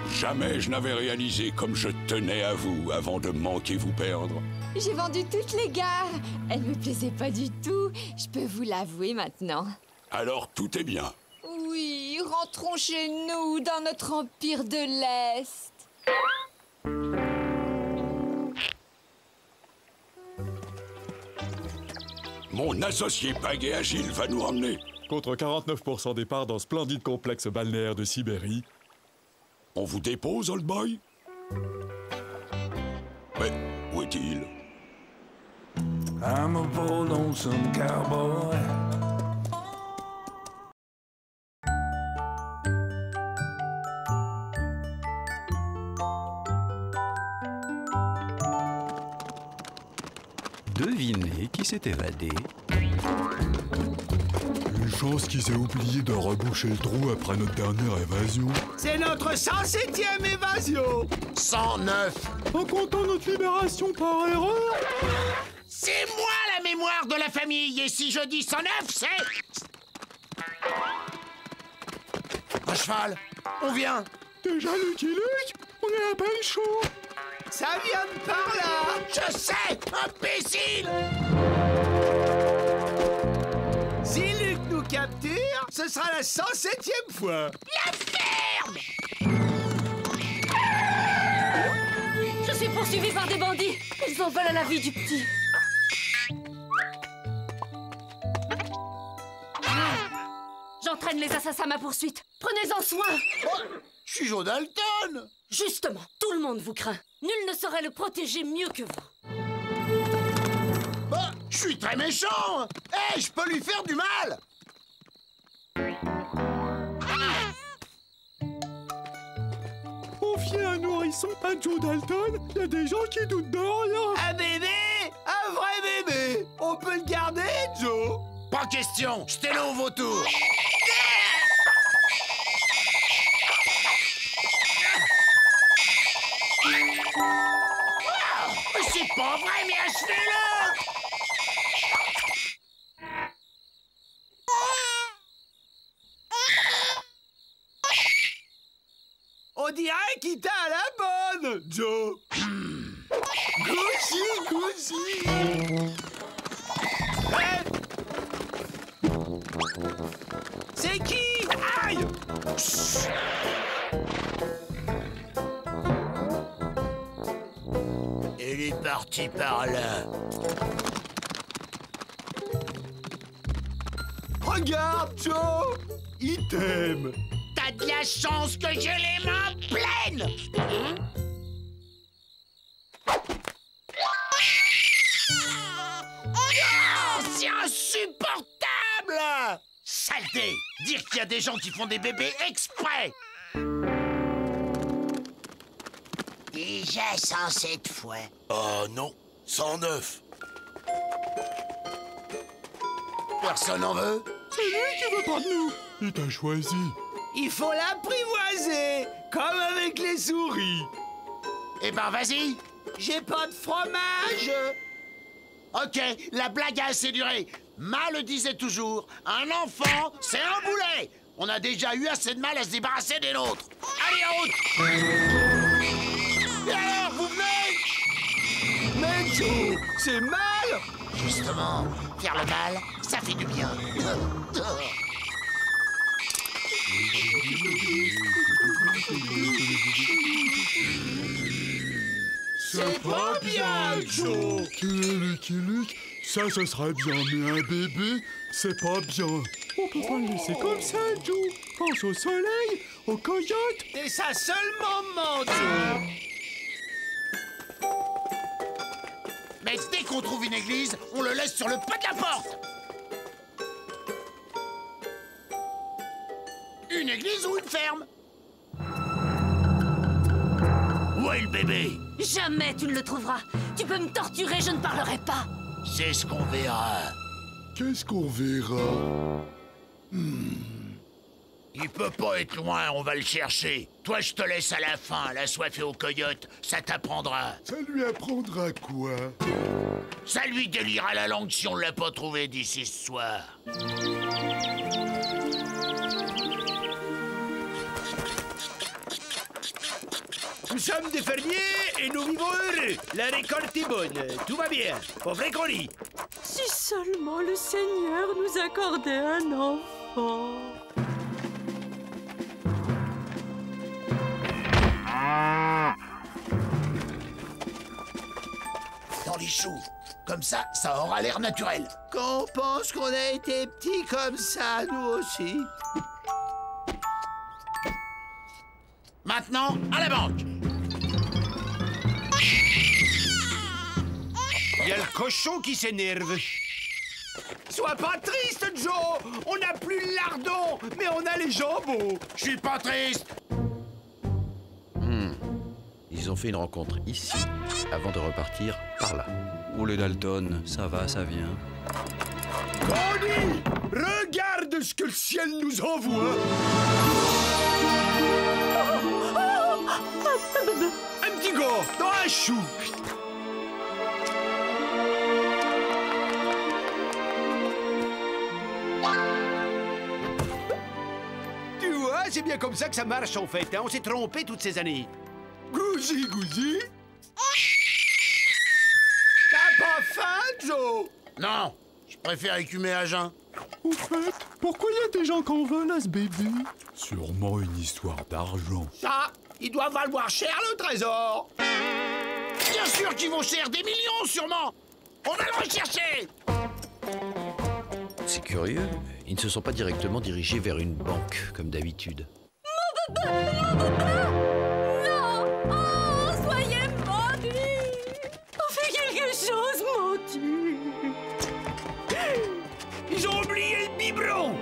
Jamais je n'avais réalisé comme je tenais à vous avant de manquer vous perdre. J'ai vendu toutes les gares. Elles me plaisaient pas du tout. Je peux vous l'avouer maintenant. Alors tout est bien. Oui, rentrons chez nous, dans notre empire de l'Est. Mon associé Pagé Agile va nous emmener. Contre 49% des parts dans splendide complexe balnéaire de Sibérie. On vous dépose, old boy? Mais où est-il? I'm a bold lonesome cowboy. Devinez qui s'est évadé. Une chance qu'ils aient oublié de reboucher le trou après notre dernière évasion. C'est notre 107e évasion. 109. En comptant notre libération par erreur. C'est moi la mémoire de la famille. Et si je dis 109, c'est... À cheval, on vient. Déjà, Lucky Luke, on est à peine chaud. Ça vient de par là. Je sais, imbécile. Si Luc nous capture, ce sera la 107e fois. La ferme. Je suis poursuivi poursuivis par des bandits. Ils en veulent à la vie du petit. J'entraîne les assassins à ma poursuite. Prenez-en soin. Je suis Joe Dalton. Justement, tout le monde vous craint. Nul ne saurait le protéger mieux que vous. Bah, je suis très méchant. Eh, je peux lui faire du mal. Confier un nourrisson à Joe Dalton, y a des gens qui doutent de rien. Un bébé? Un vrai bébé? On peut le garder, Joe? Pas question, jetez-le au vautour. C'est pas vrai, mais achetez-le! On dirait qu'il t'a à la bonne, Joe. Gousi. C'est qui? Aïe! Elle est partie par là. Regarde, Joe! Il t'aime. T'as de la chance que j'ai les mains pleines. Oh, c'est insupportable! Saleté! Dire qu'il y a des gens qui font des bébés exprès! Déjà 107 fois. Oh non, 109. Personne en veut? C'est lui qui veut pas de nous. Il t'a choisi. Il faut l'apprivoiser, comme avec les souris. Eh ben, vas-y. J'ai pas de fromage. Ok, la blague a assez duré. Ma le disait toujours, un enfant, c'est un boulet. On a déjà eu assez de mal à se débarrasser des nôtres. Allez, en route. Et alors, vous venez? Mais Joe, c'est mal. Justement, faire le mal, ça fait du bien. C'est pas bien, Joe. Lucky Luke, ça serait bien, mais un bébé, c'est pas bien. On peut pas le laisser comme ça, Joe. Pense au soleil, aux coyotes. C'est sa seule maman, Joe. Mais dès qu'on trouve une église, on le laisse sur le pas de la porte. Une église ou une ferme? Où est le bébé? Jamais tu ne le trouveras. Tu peux me torturer, je ne parlerai pas. C'est ce qu'on verra. Qu'est-ce qu'on verra? Il peut pas être loin, on va le chercher. Toi, je te laisse à la fin, la soif et aux coyotes, ça t'apprendra. Ça lui apprendra quoi? Ça lui délira la langue si on l'a pas trouvé d'ici ce soir. Nous sommes des fermiers et nous vivons heureux. La récolte est bonne, tout va bien. Pauvre Cory. Si seulement le Seigneur nous accordait un enfant. Dans les choux. Comme ça, ça aura l'air naturel. Qu'on pense qu'on a été petits comme ça, nous aussi. Maintenant, à la banque. Il y a le cochon qui s'énerve. Sois pas triste, Joe. On n'a plus le lardon, mais on a les jambons. Je suis pas triste. Ils ont fait une rencontre ici, avant de repartir par là. Oh les Dalton, ça va, ça vient. Connie, regarde ce que le ciel nous envoie. Un petit gars dans un chou. Tu vois, c'est bien comme ça que ça marche en fait. Hein? On s'est trompé toutes ces années. Gousi, gousi. T'as pas faim, Joe? Non, je préfère écumer à jeun. Au fait, pourquoi il y a des gens qui en veulent à ce bébé? Sûrement une histoire d'argent. Ça, il doit valoir cher le trésor. Tiens, Bien sûr qu'ils vont cher, des millions sûrement. On va le rechercher. C'est curieux, ils ne se sont pas directement dirigés vers une banque, comme d'habitude. Mon baba! Non! Oh, soyez maudits! Fais quelque chose, maudit! Ils ont oublié le biberon.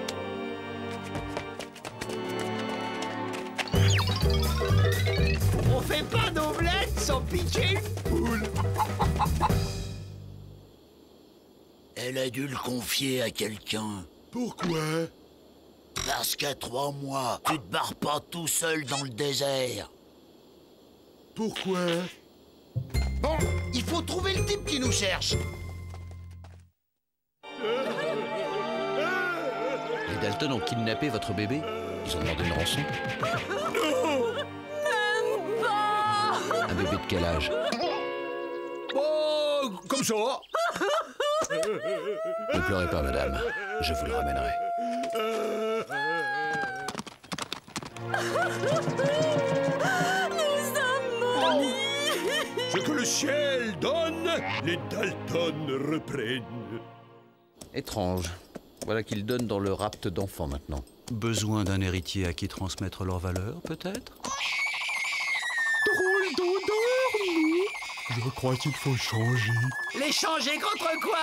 On fait pas d'omelette sans piquer une poule. Elle a dû le confier à quelqu'un. Pourquoi? Parce qu'à 3 mois, tu te barres pas tout seul dans le désert. Pourquoi? Bon, il faut trouver le type qui nous cherche. Les Dalton ont kidnappé votre bébé? Ils ont demandé une rançon? Non! Même pas! Un bébé de quel âge? Oh, comme ça. Ne pleurez pas, madame. Je vous le ramènerai. Nous sommes maudits! Ce que le ciel donne, les Dalton reprennent. Étrange. Voilà qu'ils donnent dans le rapt d'enfants maintenant. Besoin d'un héritier à qui transmettre leurs valeurs, peut-être? Drôle d'odeur, nous. Je crois qu'il faut changer. Les changer contre quoi?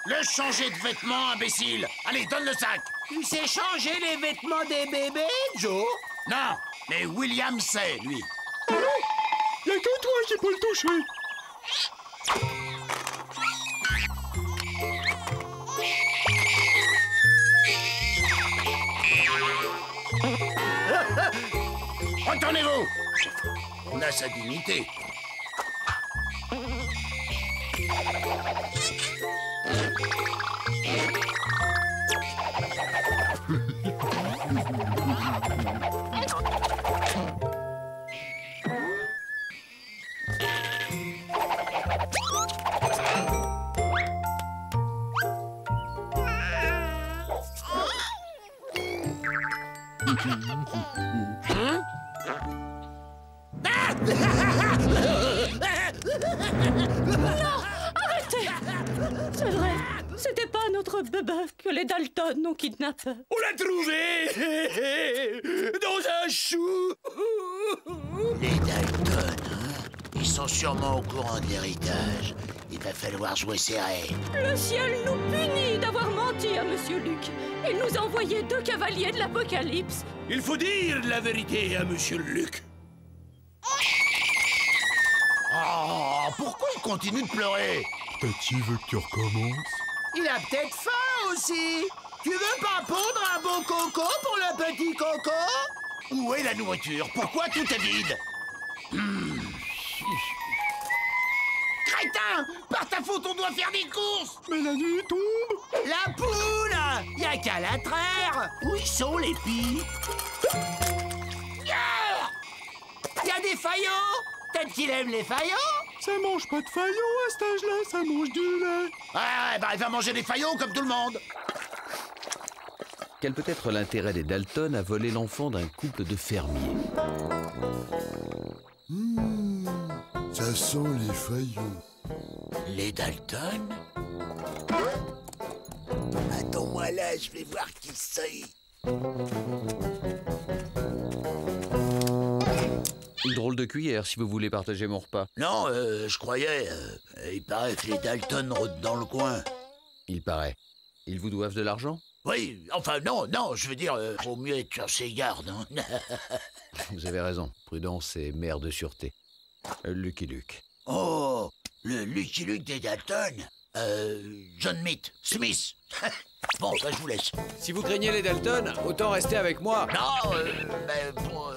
Le changer de vêtements, imbécile. Allez, donne le sac. Tu sais changer les vêtements des bébés, Joe? Non, mais William sait, lui. Ah non, y a que toi qui peux le toucher. Retournez-vous. On a sa dignité. Non! Arrêtez! C'est vrai, c'était pas notre bébé que les Dalton ont kidnappé. On l'a trouvé dans un chou. Les Dalton, hein? Ils sont sûrement au courant de l'héritage. Il va falloir jouer serré. Le ciel nous punit d'avoir menti à Monsieur Luc. Il nous a envoyé 2 cavaliers de l'Apocalypse. Il faut dire la vérité à Monsieur Luc. Oh, pourquoi il continue de pleurer? Tati veut que tu recommences. Il a peut-être faim aussi. Tu veux pas pondre un beau coco pour le petit coco? Où est la nourriture? Pourquoi tout est vide? Crétin! Par ta faute, on doit faire des courses! Mais la nuit tombe! La poule! Y a qu'à la traire! Où ils sont les pies? Y a des faillots? Peut-être qu'il aime les faillots? Ça mange pas de faillots à cet âge-là, ça mange du lait. Ouais, bah il va manger des faillots comme tout le monde. Quel peut être l'intérêt des Dalton à voler l'enfant d'un couple de fermiers? Ça sent les faillots. Les Dalton? Attends-moi là, je vais voir qui c'est. Une drôle de cuillère si vous voulez partager mon repas. Non, je croyais. Il paraît que les Dalton rôdent dans le coin. Il paraît. Ils vous doivent de l'argent? Oui, enfin non, je veux dire, vaut mieux être sur ses gardes. Hein. Vous avez raison. Prudence est mère de sûreté. Lucky Luke. Oh, le Lucky Luke des Dalton. John Smith. Bon, bah, je vous laisse. Si vous craignez les Dalton, autant rester avec moi. Non, mais bon,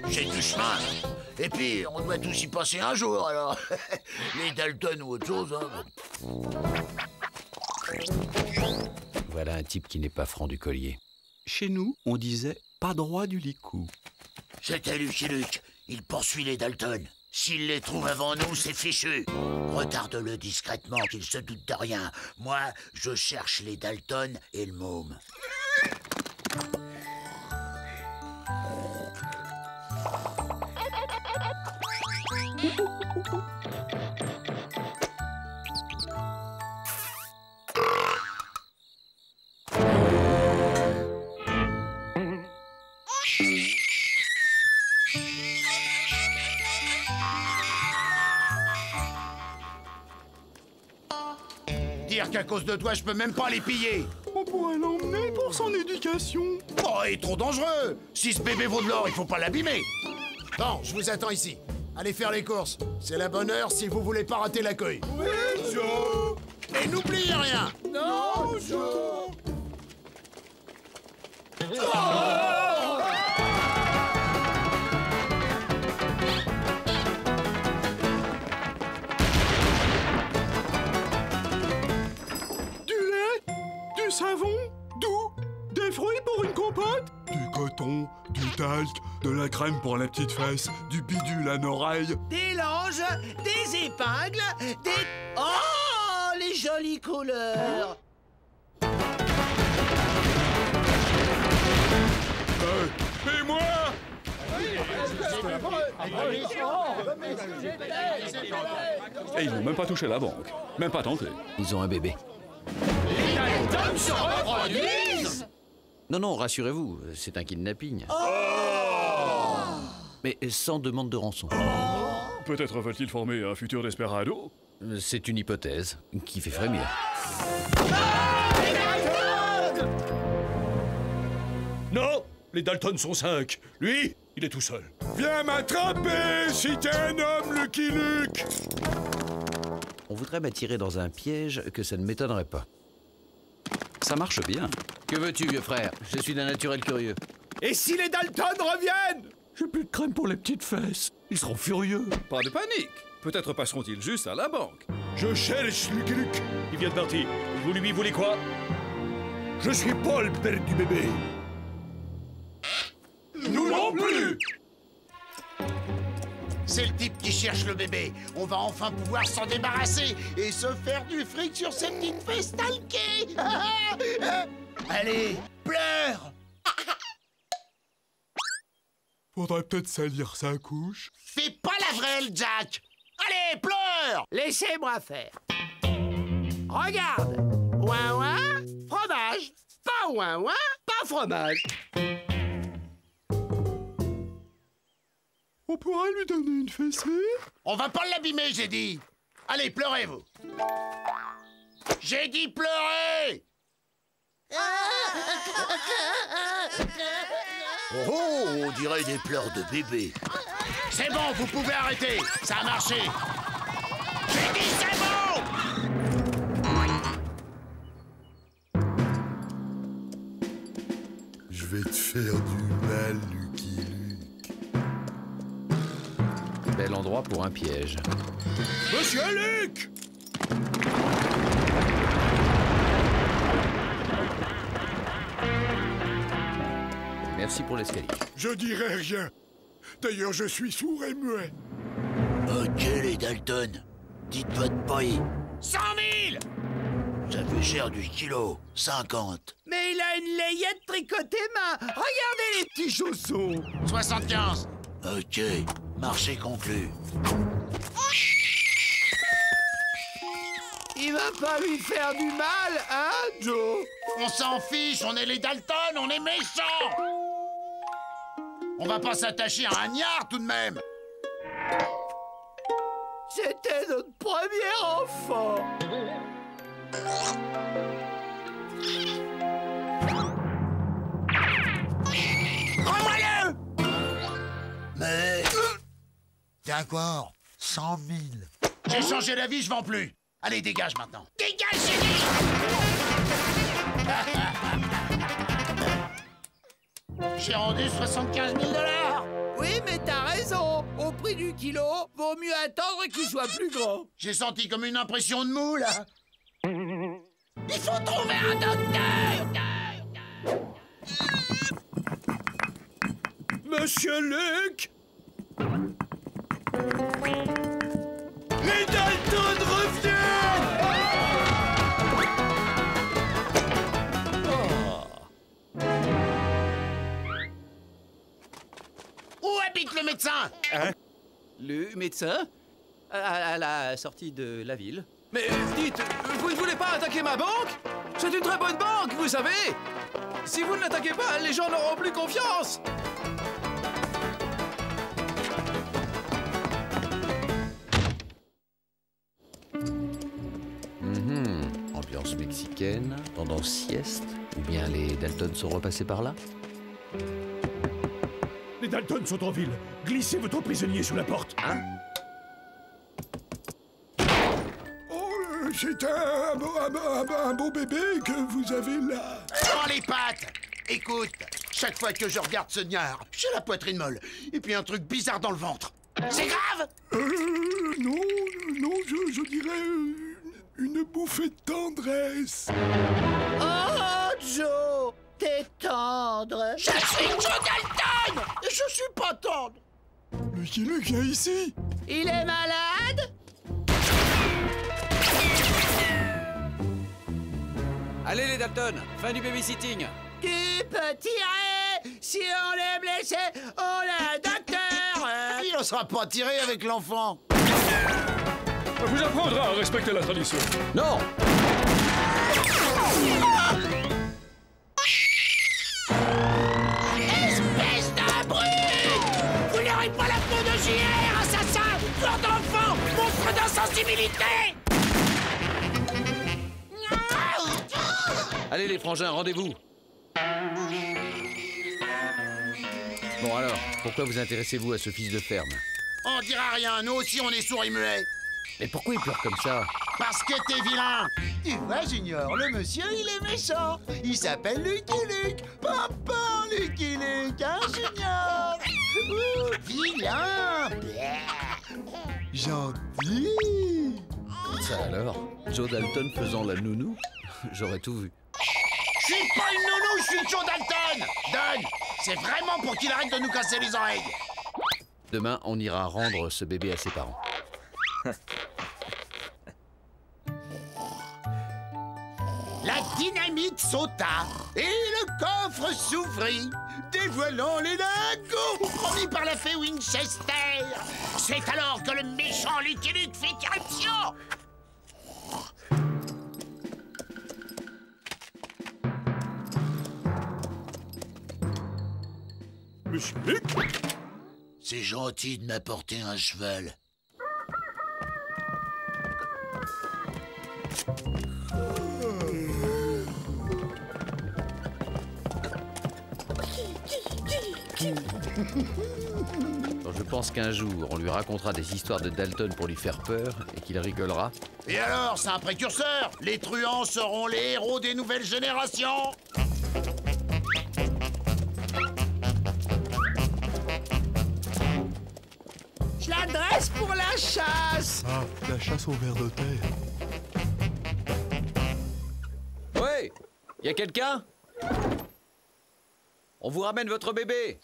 j'ai du chemin. Et puis, on doit tous y passer un jour, alors. Les Dalton ou autre chose, hein. Voilà un type qui n'est pas franc du collier. Chez nous, on disait pas droit du licou. C'était Lucky Luke. Il poursuit les Dalton. S'il les trouve avant nous, c'est fichu. Retarde-le discrètement, qu'il se doute de rien. Moi, je cherche les Dalton et le môme. dire qu'à cause de toi, je peux même pas les piller. On pourrait l'emmener pour son éducation. Oh, il est trop dangereux. Si ce bébé vaut de l'or, il faut pas l'abîmer. Bon, je vous attends ici. Allez faire les courses. C'est la bonne heure si vous voulez pas rater l'accueil. Oui, Joe. Et n'oubliez rien. Non, Joe. Du lait, du savon, d'où, des fruits pour une compote, du coton, du talc, de la crème pour la petite fesse, du bidule à l'oreille. Des langes, des épingles, des... Oh, les jolies couleurs. Et moi? Et ils n'ont même pas touché la banque. Même pas tenté. Ils ont un bébé. Les Dalton se reproduisent. Non, rassurez-vous, c'est un kidnapping. Mais sans demande de rançon. Peut-être veulent-ils former un futur desperado? C'est une hypothèse qui fait frémir. Non, les Dalton sont 5. Lui, il est tout seul. Viens m'attraper si t'es un homme, Lucky Luke. On voudrait m'attirer dans un piège que ça ne m'étonnerait pas. Ça marche bien. Que veux-tu, vieux frère? Je suis d'un naturel curieux. Et si les Dalton reviennent? J'ai plus de crème pour les petites fesses. Ils seront furieux. Pas de panique. Peut-être passeront-ils juste à la banque. Je cherche Lucky Luke. Il vient de partir. Vous lui voulez quoi? Je suis pas le père du bébé. Nous non plus. C'est le type qui cherche le bébé. On va enfin pouvoir s'en débarrasser et se faire du fric sur cette petite fesse talquée. Allez, pleure. Faudrait peut-être salir sa couche. Fais pas la vrelle, Jack. Allez, pleure. Laissez-moi faire. Regarde. Ouin ouin, fromage. Pas ouin ouin, pas fromage. On pourrait lui donner une fessée? On va pas l'abîmer, j'ai dit. Allez, pleurez, vous. J'ai dit pleurez. Oh, on dirait des pleurs de bébé. C'est bon, vous pouvez arrêter. Ça a marché. J'ai dit c'est bon. Je vais te faire du mal, Lucky Luke. Bel endroit pour un piège. Monsieur Luc! Merci pour l'escalier. Je dirai rien. D'ailleurs, je suis sourd et muet. Ok, les Dalton. Dites votre prix. 100 000. Ça fait cher du kilo. 50. Mais il a une layette tricotée, Regardez les petits chaussons. 75. Ok, marché conclu. Il va pas lui faire du mal, hein, Joe? On s'en fiche, on est les Dalton, on est méchants. On va pas s'attacher à un gnard tout de même. C'était notre premier enfant. Rends-moi-le. Mais... D'accord, 100 000. J'ai changé d'avis, je vends plus. Allez, dégage maintenant. Dégage, j'ai dit. J'ai rendu 75 000 $. Oui, mais t'as raison. Au prix du kilo, vaut mieux attendre qu'il soit plus grand. J'ai senti comme une impression de mou, là. Il faut trouver un docteur. Monsieur Luc! Les Dalton reviennent! Où habite le médecin? Hein? Le médecin? À la sortie de la ville. Mais dites, vous ne voulez pas attaquer ma banque? C'est une très bonne banque, vous savez! Si vous ne l'attaquez pas, les gens n'auront plus confiance! mexicaine, tendance sieste, ou bien les Dalton sont repassés par là? Les Dalton sont en ville. Glissez votre prisonnier sous la porte. Hein? C'est un beau bébé que vous avez là. Prends les pattes. Écoute, chaque fois que je regarde ce niard, j'ai la poitrine molle. Et puis un truc bizarre dans le ventre. C'est grave? Non, je dirais une bouffée de tendresse. Oh, Joe, t'es tendre. Je suis Joe Dalton. Et je suis pas tendre. Lucky Luke, viens ici. Il est malade? Allez les Dalton, fin du babysitting. Tu peux tirer. Si on est blessé, on a un docteur. Il n'osera pas tirer avec l'enfant. On vous apprendra à respecter la tradition. Non. Espèce d'abruti! Vous n'aurez pas la peau de JR, assassin! Tueur d'enfant! Monstre d'insensibilité! Allez les frangins, rendez-vous. Bon alors, pourquoi vous intéressez-vous à ce fils de ferme? On dira rien, nous aussi on est sourds et muets. Mais pourquoi il pleure comme ça? Parce que t'es vilain! Tu vois, Junior, le monsieur, il est méchant. Il s'appelle Lucky Luke. Papa, Lucky Luke, hein, Junior? Vilain! Gentil. Ça alors? Joe Dalton faisant la nounou? J'aurais tout vu. Je suis pas une nounou, je suis Joe Dalton! Don, c'est vraiment pour qu'il arrête de nous casser les oreilles. Demain, on ira rendre ce bébé à ses parents. La dynamite sauta et le coffre s'ouvrit, dévoilant les lingots promis par la fée Winchester. C'est alors que le méchant Lucky Luke fit irruption. Monsieur Luke? C'est gentil de m'apporter un cheval. Alors, je pense qu'un jour, on lui racontera des histoires de Dalton pour lui faire peur et qu'il rigolera. Et alors, c'est un précurseur. Les truands seront les héros des nouvelles générations. Je l'adresse pour la chasse. Ah, la chasse au ver de terre. Ouais, y a quelqu'un? On vous ramène votre bébé.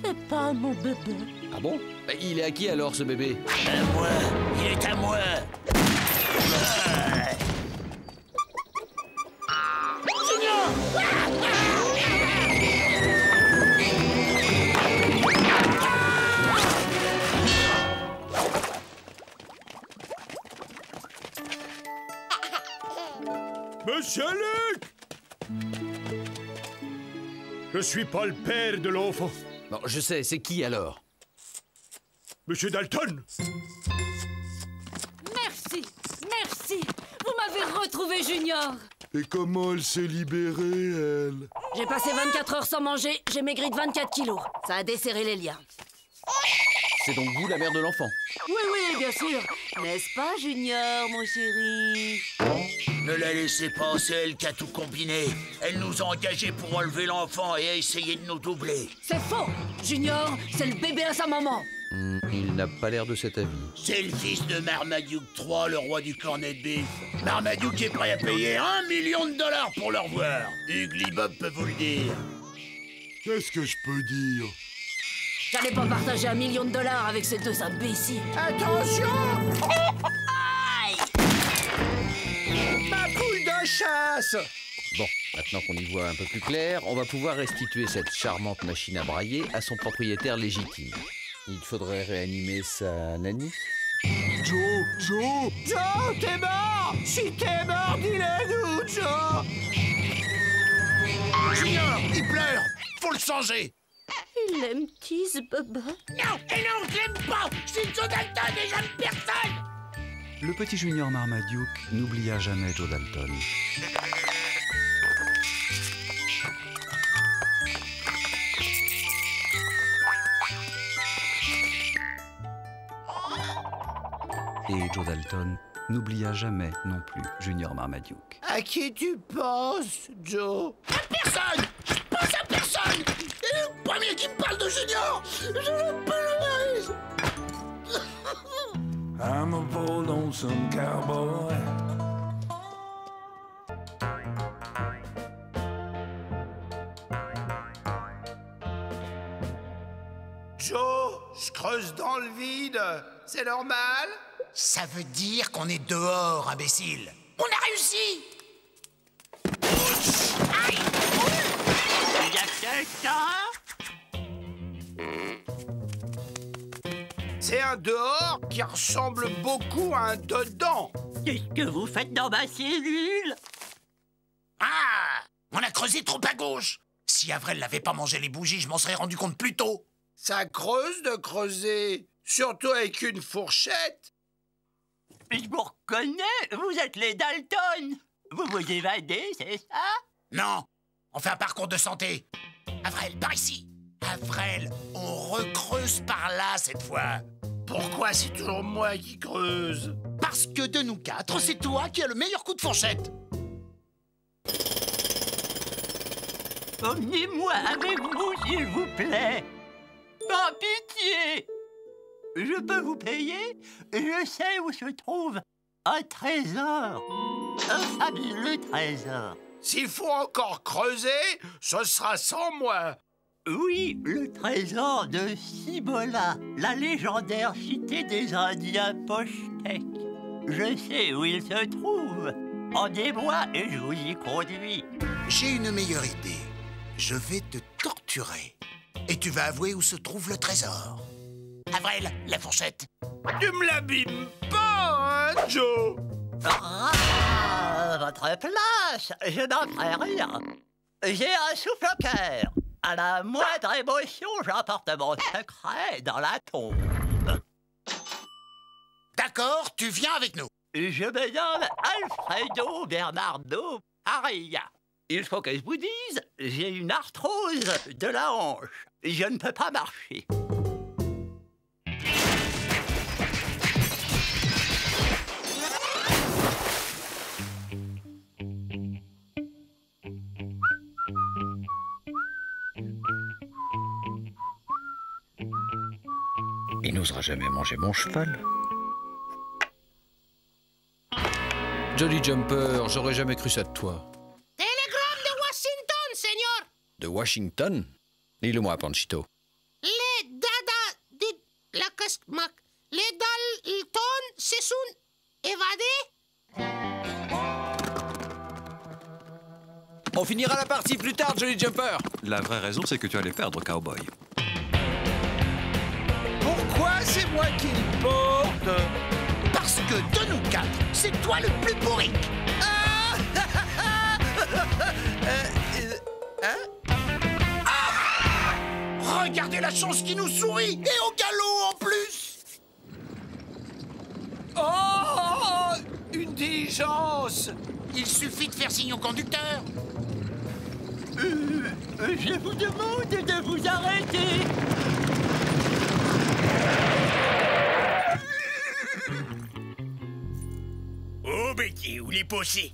C'est pas mon bébé. Ah bon? Bah, il est à qui alors ce bébé? À moi. Il est à moi. Monsieur Luke! Je suis pas le père de l'enfant. Non, je sais, c'est qui alors? Monsieur Dalton! Merci, merci. Vous m'avez retrouvé, Junior. Et comment elle s'est libérée, elle? J'ai passé 24 heures sans manger, j'ai maigri de 24 kilos. Ça a desserré les liens. C'est donc vous la mère de l'enfant? Oui, bien sûr. N'est-ce pas, Junior, mon chéri? Ne la laissez pas, c'est elle qui a tout combiné. Elle nous a engagés pour enlever l'enfant et a essayé de nous doubler. C'est faux. Junior, c'est le bébé à sa maman. Il n'a pas l'air de cet avis. C'est le fils de Marmaduke III, le roi du cornet de bif. Marmaduke est prêt à payer $1 million pour le revoir. Ugly Bob peut vous le dire. Qu'est-ce que je peux dire? J'allais pas partager $1 million avec ces deux imbéciles. Attention! Aïe! Ma poule de chasse! Bon, maintenant qu'on y voit un peu plus clair, on va pouvoir restituer cette charmante machine à brailler à son propriétaire légitime. Il faudrait réanimer sa nanny. Joe! Joe, t'es mort! Si t'es mort, dis-le-nous, Joe! Junior, il pleure! Faut le changer! Il aime tease, Bubba. Non, et non, je l'aime pas! Je suis Joe Dalton et j'aime personne! Le petit Junior Marmaduke n'oublia jamais Joe Dalton. Et Joe Dalton n'oublia jamais non plus Junior Marmaduke. À qui tu penses, Joe? À personne! Je pense à personne! Et le premier qui me parle de Junior, je le pulvérise! I'm a bold lonesome cowboy. Joe, je creuse dans le vide. C'est normal? Ça veut dire qu'on est dehors, imbécile. On a réussi! Aïe! Il y a quelqu'un? C'est un dehors qui ressemble beaucoup à un dedans. Qu'est-ce que vous faites dans ma cellule? Ah! On a creusé trop à gauche. Si Avril n'avait pas mangé les bougies, je m'en serais rendu compte plus tôt. Ça creuse de creuser, surtout avec une fourchette. Je vous reconnais, vous êtes les Dalton. Vous vous évadez, c'est ça? Non, on fait un parcours de santé. Avril, par ici. Avril, on recreuse par là cette fois. Pourquoi c'est toujours moi qui creuse? Parce que de nous quatre, c'est toi qui as le meilleur coup de fourchette. Emmenez-moi avec vous, s'il vous plaît. Par pitié. Je peux vous payer? Je sais où se trouve un trésor. Un fabuleux trésor. S'il faut encore creuser, ce sera sans moi. Oui, le trésor de Cibola, la légendaire cité des Indiens Pochtecs. Je sais où il se trouve. Emmenez-moi et je vous y conduis. J'ai une meilleure idée. Je vais te torturer. Et tu vas avouer où se trouve le trésor. Avril, la fourchette. Tu me l'abîmes pas, hein, Joe? Ah, votre place, je n'en ferai rien. J'ai un souffle-cœur. À la moindre émotion, j'emporte mon secret dans la tombe. D'accord, tu viens avec nous. Je me nomme Alfredo Bernardo Aria. Il faut que je vous dise, j'ai une arthrose de la hanche. Je ne peux pas marcher. Il n'osera jamais manger mon cheval. Jolly Jumper, j'aurais jamais cru ça de toi. Télégramme de Washington, Seigneur. De Washington? Lis-le-moi, Panchito. Les Dalton se sont évadés. On finira la partie plus tard, Jolly Jumper. La vraie raison, c'est que tu allais perdre, Cowboy. Pourquoi c'est moi qui le porte? Parce que de nous quatre, c'est toi le plus bourrique. Ah! Regardez la chance qui nous sourit, et au galop en plus. Oh! Une diligence! Il suffit de faire signe au conducteur. Je vous demande de vous arrêter. Oh, Betty, où les possés?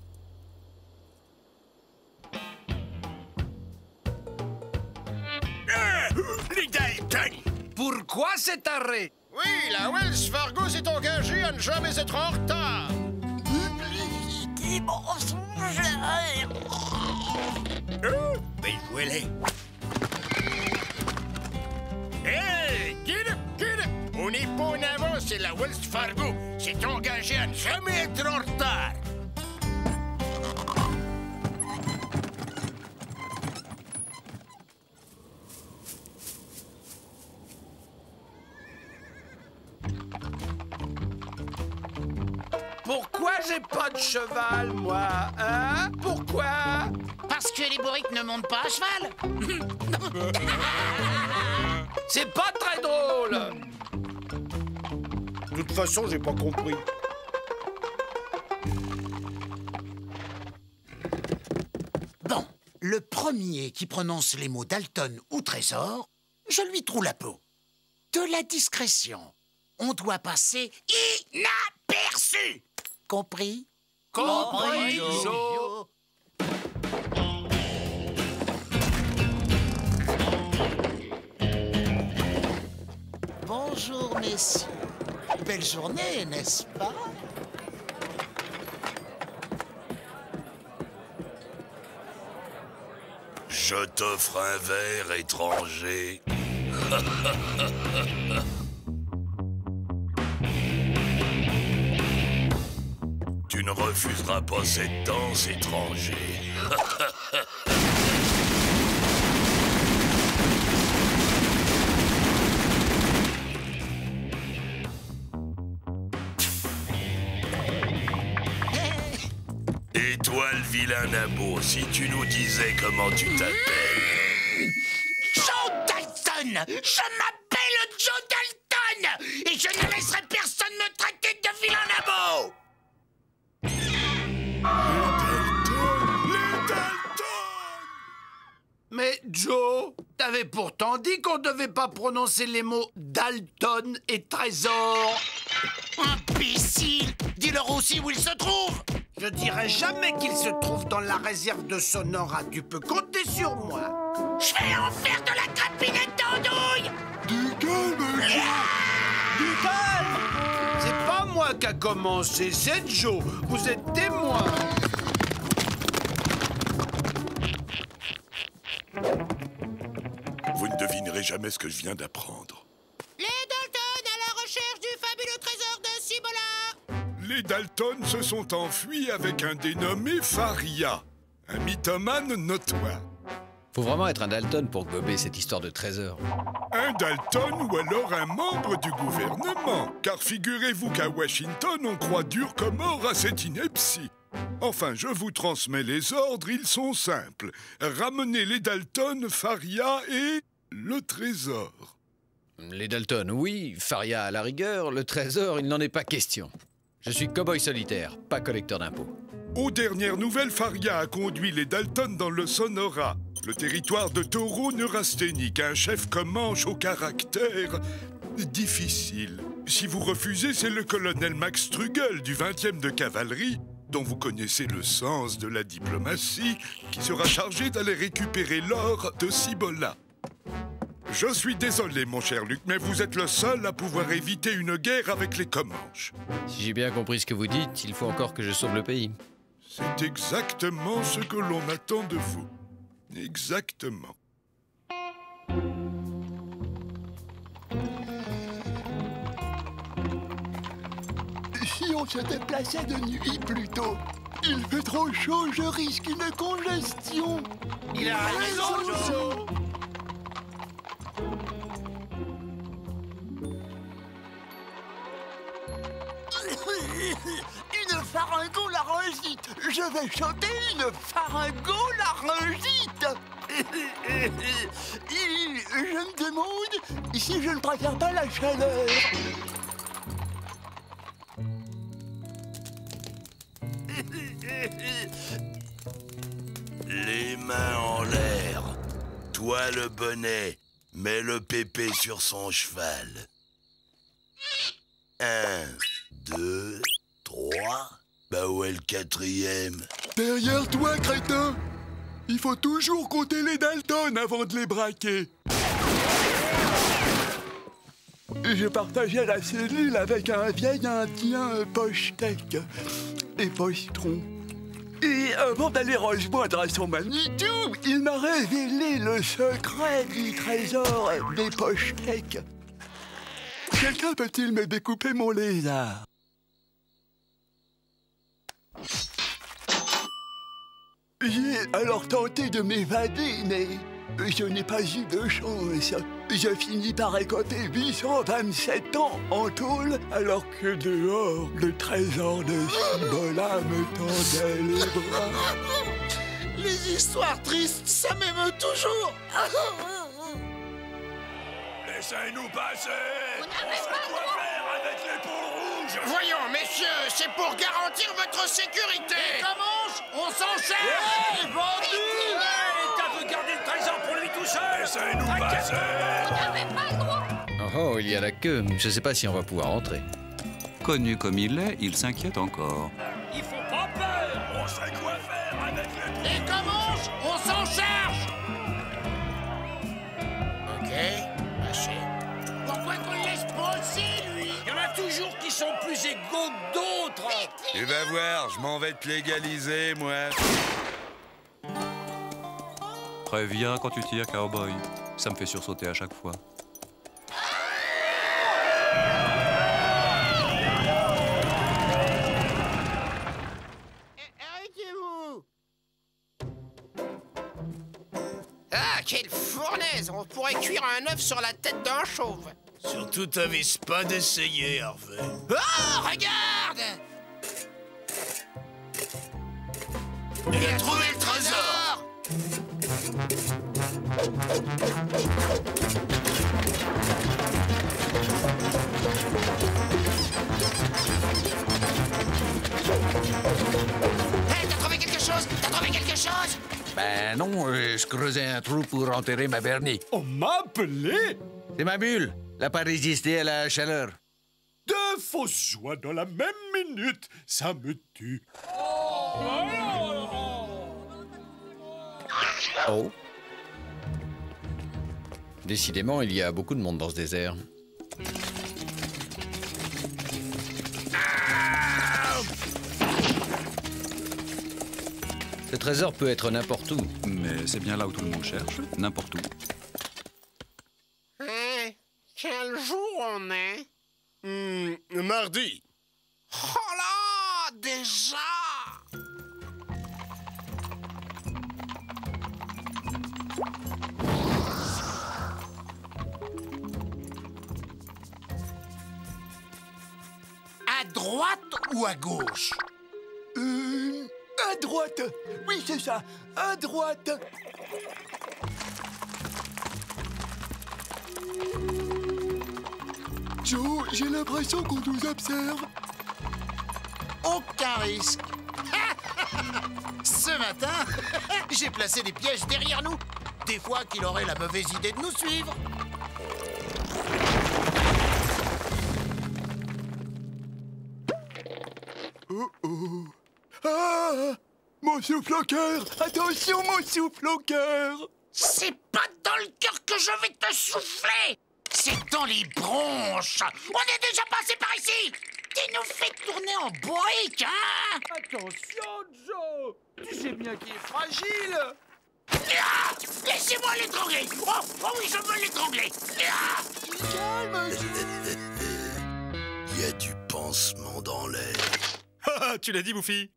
Les Dalton! Pourquoi cet arrêt? Oui, la Wells Fargo s'est engagée à ne jamais être en retard. Publicité mensongère. Oh, ben jouez-les. Hey, get up! On n'est pas en avance, c'est la Wells Fargo. S'est engagée à ne jamais être en retard. Pourquoi j'ai pas de cheval, moi? Hein? Pourquoi? Parce que les bourriques ne montent pas à cheval. C'est pas très drôle. De toute façon, j'ai pas compris. Bon, le premier qui prononce les mots Dalton ou trésor, je lui troue la peau. De la discrétion. On doit passer inaperçu. Compris? Compris, Joe. Bonjour, messieurs. Belle journée, n'est-ce pas? Je t'offre un verre, étranger. Tu ne refuseras pas cette danse, étranger. Et toi, le vilain nabo, si tu nous disais comment tu t'appelles. Joe Dalton! Je m'appelle Joe Dalton! Et je ne laisserai personne me traiter de vilain nabo! Mais Joe, t'avais pourtant dit qu'on devait pas prononcer les mots Dalton et trésor. Imbécile! Dis-leur aussi où ils se trouvent! Je dirai jamais qu'ils se trouvent dans la réserve de Sonora. Tu peux compter sur moi. Je vais en faire de la crapinette d'andouille! Du calme, Joe! Du calme! C'est pas moi qui a commencé, c'est Joe. Vous êtes témoin. Vous ne devinerez jamais ce que je viens d'apprendre. Les Dalton à la recherche du fabuleux trésor de Cibola! Les Dalton se sont enfuis avec un dénommé Faria, un mythomane notoire. Faut vraiment être un Dalton pour gober cette histoire de trésor. Un Dalton ou alors un membre du gouvernement, car figurez-vous qu'à Washington, on croit dur comme or à cette ineptie. Enfin, je vous transmets les ordres, ils sont simples. Ramenez les Dalton, Faria et le trésor. Les Dalton, oui. Faria à la rigueur. Le trésor, il n'en est pas question. Je suis cow-boy solitaire, pas collecteur d'impôts. Aux dernières nouvelles, Faria a conduit les Dalton dans le Sonora, le territoire de taureau neurasthénique, un chef Comanche au caractère difficile. Si vous refusez, c'est le colonel Max Strugel du 20e de cavalerie, dont vous connaissez le sens de la diplomatie, qui sera chargé d'aller récupérer l'or de Cibola. Je suis désolé, mon cher Luc, mais vous êtes le seul à pouvoir éviter une guerre avec les Comanches. Si j'ai bien compris ce que vous dites, il faut encore que je sauve le pays. C'est exactement ce que l'on attend de vous. Exactement. Si on se déplaçait de nuit plutôt, il fait trop chaud, je risque une congestion. Il a raison, Joe. Une pharyngo-laryngite. Je vais chanter une pharyngo-laryngite. Je me demande si je ne préfère pas la chaleur. Les mains en l'air. Toi le bonnet, mets le pépé sur son cheval. 1, 2, 3. Bah où est le quatrième? Derrière toi, crétin. Il faut toujours compter les Dalton avant de les braquer. Je partageais la cellule avec un vieil indien pochetec et pochetron. Et avant d'aller rejoindre à son Manitou, il m'a révélé le secret du trésor des pochetecs. Quelqu'un peut-il me découper mon lézard? J'ai alors tenté de m'évader, mais je n'ai pas eu de chance. Je finis par écoper 827 ans en tôle, alors que dehors, le trésor de Cibola me tendait les bras. Les histoires tristes, ça m'émeut toujours. Laissez-nous passer. On sait quoi faire avec les poules rouges. Voyons, messieurs, c'est pour garantir votre sécurité. Et comment on s'en cherche? Hé, bandit! T'as regardé le trésor pour lui tout seul? Laissez-nous passer! Oh, il y a la queue. Je sais pas si on va pouvoir entrer. Connu comme il est, il s'inquiète encore. Il faut pas peur! On sait quoi faire avec le... Et comment on s'en cherche? Ok, lâchez. Pourquoi qu'on le laisse passer, lui? Il y en a toujours qui sont plus égaux que d'autres! Tu vas voir, je m'en vais te légaliser, moi. Préviens quand tu tires, cowboy. Ça me fait sursauter à chaque fois. Arrêtez-vous! Ah, quelle fournaise! On pourrait cuire un œuf sur la tête d'un chauve. Surtout, t'avises pas d'essayer, Harvey. Oh, regarde! Il a trouvé le trésor! Hey, t'as trouvé quelque chose? T'as trouvé quelque chose? Ben non, je creusais un trou pour enterrer ma Bernie. On m'a appelé? C'est ma bulle. Elle n'a pas résisté à la chaleur. Deux fausses joies dans la même minute, ça me tue. Oh. Décidément, il y a beaucoup de monde dans ce désert. Ce trésor peut être n'importe où. Mais c'est bien là où tout le monde cherche, n'importe où. Hein? Quel jour on est? Mardi. Oh là! Déjà! À droite ou à gauche? À droite. Oui, c'est ça. À droite. Joe, j'ai l'impression qu'on nous observe. Aucun risque. Ce matin, j'ai placé des pièges derrière nous. Des fois qu'il aurait la mauvaise idée de nous suivre. Oh oh. Ah! Mon souffle au cœur! Attention, mon souffle au cœur! C'est pas dans le cœur que je vais te souffler! C'est dans les bronches! On est déjà passé par ici! Tu nous fais tourner en brique, hein? Attention, Joe! Tu sais bien qu'il est fragile! Ah! Laissez-moi l'étrangler! Oh oui, je veux l'étrangler! Ah! Calme, Il y a du pansement dans l'air. Ah, tu l'as dit, Bouffi?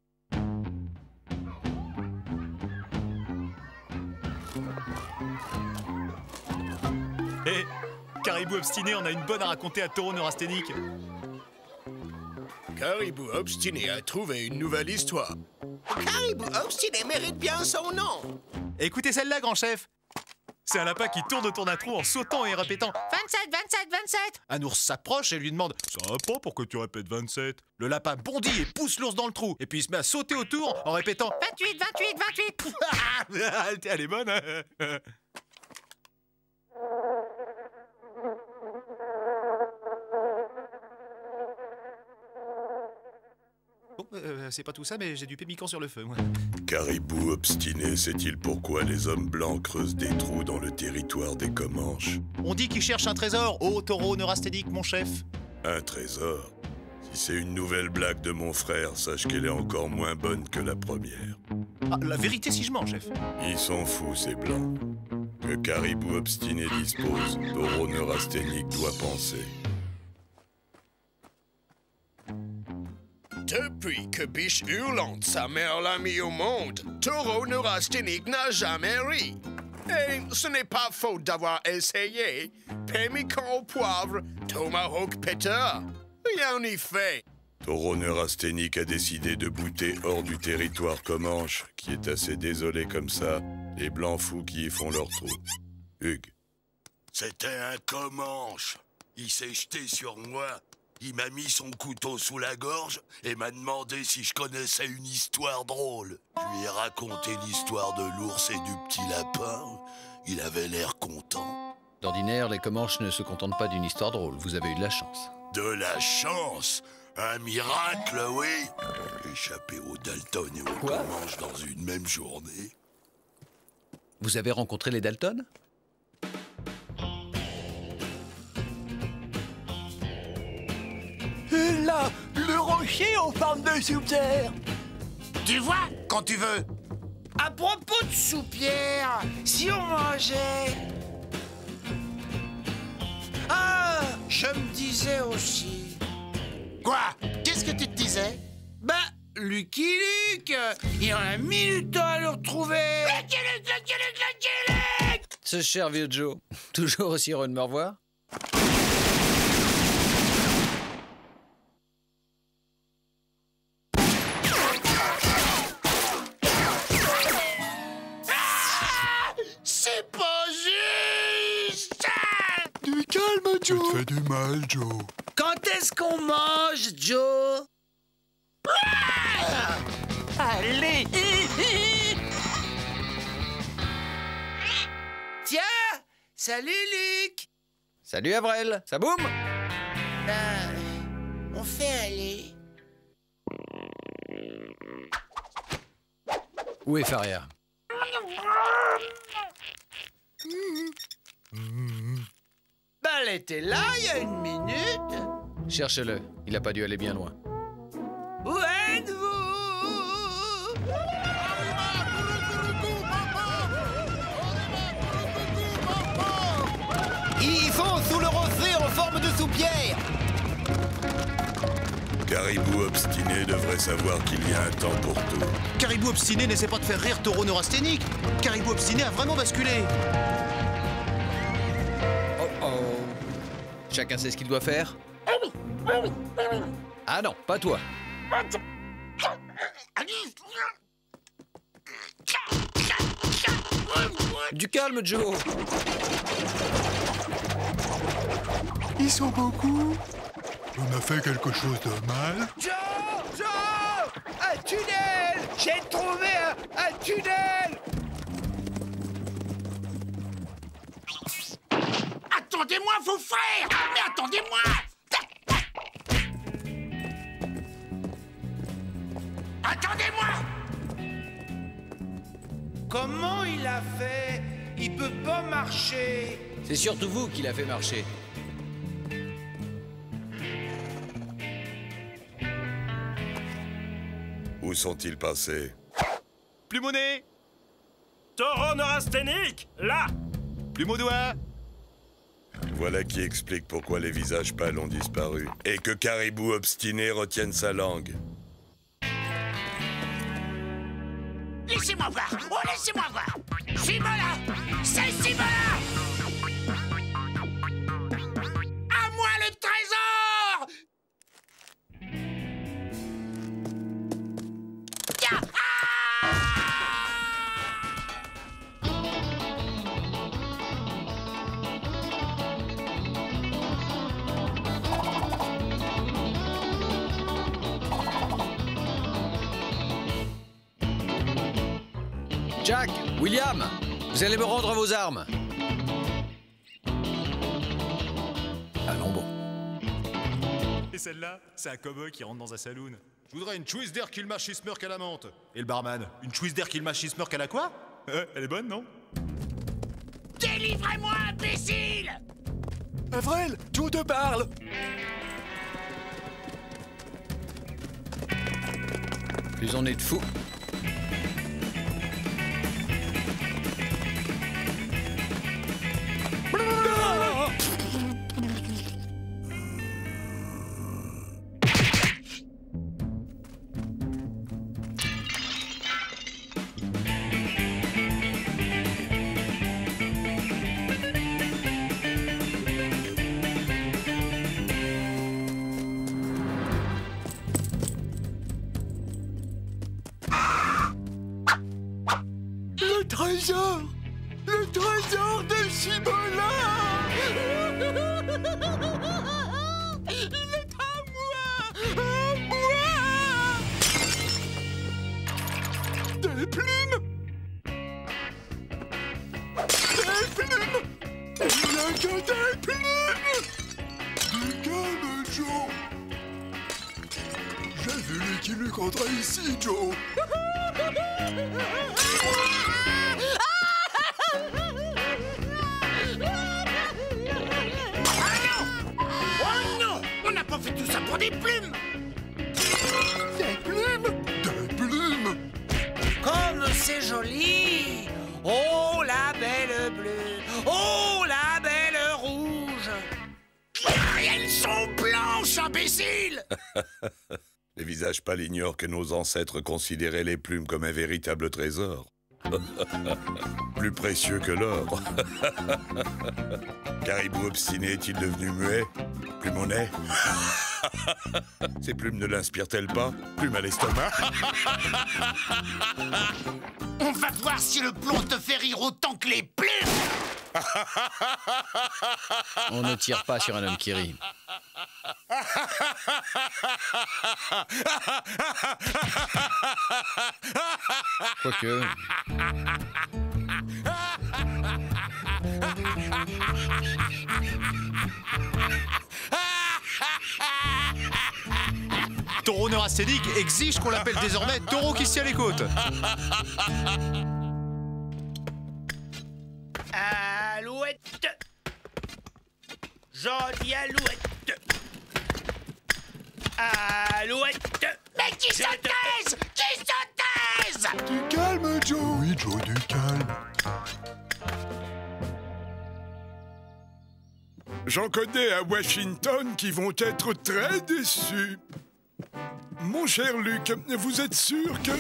Hé, Caribou obstiné, on a une bonne à raconter à Taureau neurasthénique. Caribou obstiné a trouvé une nouvelle histoire. Caribou obstiné mérite bien son nom! Écoutez celle-là, grand chef. C'est un lapin qui tourne autour d'un trou en sautant et répétant 27, 27, 27. Un ours s'approche et lui demande Ça va pas, pourquoi tu répètes 27? Le lapin bondit et pousse l'ours dans le trou, et puis il se met à sauter autour en répétant 28, 28, 28. Elle est bonne, hein? Bon, c'est pas tout ça, mais j'ai du pémican sur le feu, moi. Caribou obstiné sait-il pourquoi les hommes blancs creusent des trous dans le territoire des Comanches? On dit qu'il cherche un trésor, ô taureau neurasthénique, mon chef. Un trésor? Si c'est une nouvelle blague de mon frère, sache qu'elle est encore moins bonne que la première. Ah, la vérité si je mens, chef. Ils sont fous, ces blancs. Que Caribou obstiné dispose, taureau neurasthénique doit penser. Depuis que Biche Hurlante, sa mère, l'a mis au monde, Taureau neurasthénique n'a jamais ri. Et ce n'est pas faute d'avoir essayé. Pémican au poivre, tomahawk pétard. Rien n'y fait. Taureau neurasthénique a décidé de bouter hors du territoire Comanche, qui est assez désolé comme ça, les blancs fous qui y font leur trou. Hugues. C'était un Comanche. Il s'est jeté sur moi. Il m'a mis son couteau sous la gorge et m'a demandé si je connaissais une histoire drôle. Je lui ai raconté l'histoire de l'ours et du petit lapin. Il avait l'air content. D'ordinaire, les Comanches ne se contentent pas d'une histoire drôle. Vous avez eu de la chance. De la chance? Un miracle, oui. Échapper aux Dalton et aux Comanches dans une même journée. Vous avez rencontré les Dalton? Là, le rocher en forme de soupière. Tu vois, quand tu veux. À propos de soupière, si on mangeait... Ah, je me disais aussi... Quoi? Qu'est-ce que tu te disais? Bah, Lucky Luke, il en a mis du temps à le retrouver. Lucky Luke, Lucky Luke, Lucky Luke! Ce cher vieux Joe, toujours aussi heureux de me revoir. C'est pas juste! Du calme, Joe. Tu te fais du mal, Joe. Quand est-ce qu'on mange, Joe? Allez! Tiens! Salut, Luc! Salut, Avril. Ça boum? Ben, on fait aller. Où est Faria? Ben, elle était là il y a une minute. Cherchez-le. Il a pas dû aller bien loin. Où êtes-vous? Ils font sous le rocher en forme de soupière. Caribou obstiné devrait savoir qu'il y a un temps pour tout. Caribou obstiné n'essaie pas de faire rire taureau neurasthénique. Caribou obstiné a vraiment basculé. Oh oh. Chacun sait ce qu'il doit faire? Ah non, pas toi. Du calme, Joe. Ils sont beaucoup. On a fait quelque chose de mal. Joe! Joe! Un tunnel! J'ai trouvé un tunnel! Attendez-moi, vos frères! Mais attendez-moi! Attendez-moi! Comment il a fait? Il peut pas marcher. C'est surtout vous qui l'a fait marcher. Où sont-ils passés? Plumonné! Taureau neurasthénique, là! Plume au doigt! Voilà qui explique pourquoi les visages pâles ont disparu. Et que Caribou obstiné retienne sa langue. Laissez-moi voir! Oh, laissez-moi voir! Simola! C'est Simola! À moi le trésor! Tiens! Jack, William, vous allez me rendre vos armes. Allons bon. Et celle-là, c'est un cow-boy qui rentre dans un saloon. Je voudrais une chouisse d'air qu'il mâche Smurk à la menthe. Et le barman, une chouisse d'air qu'il mâche Smurk à la quoi? Elle est bonne, non? Délivrez-moi, imbécile! Avril, Joe te parle. Plus on est de fous. Le trésor de Cibola! Le trésor! vu Lucky Luke entrer ici, Joe? Oh non! On n'a pas fait tout ça pour des plumes! Des plumes? Des plumes? Comme c'est joli! Oh, la belle bleue! Oh, la belle rouge! Elles sont blanches, imbécile! Les visages pâles ignorent que nos ancêtres considéraient les plumes comme un véritable trésor. Plus précieux que l'or. Caribou obstiné est-il devenu muet? Plumonnet? Ces plumes ne l'inspirent-elles pas? Plume à l'estomac? On va voir si le plomb te fait rire autant que les plumes! On ne tire pas sur un homme qui rit. Quoique... Taureau neurasthénique exige qu'on l'appelle désormais taureau qui scie à les côtes. Alouette! Jolie alouette! Alouette! Mais qui se taise! Qui se taise! Du calme, Joe! Oui, Joe, du calme. J'en connais à Washington qui vont être très déçus. Mon cher Luc, vous êtes sûr que...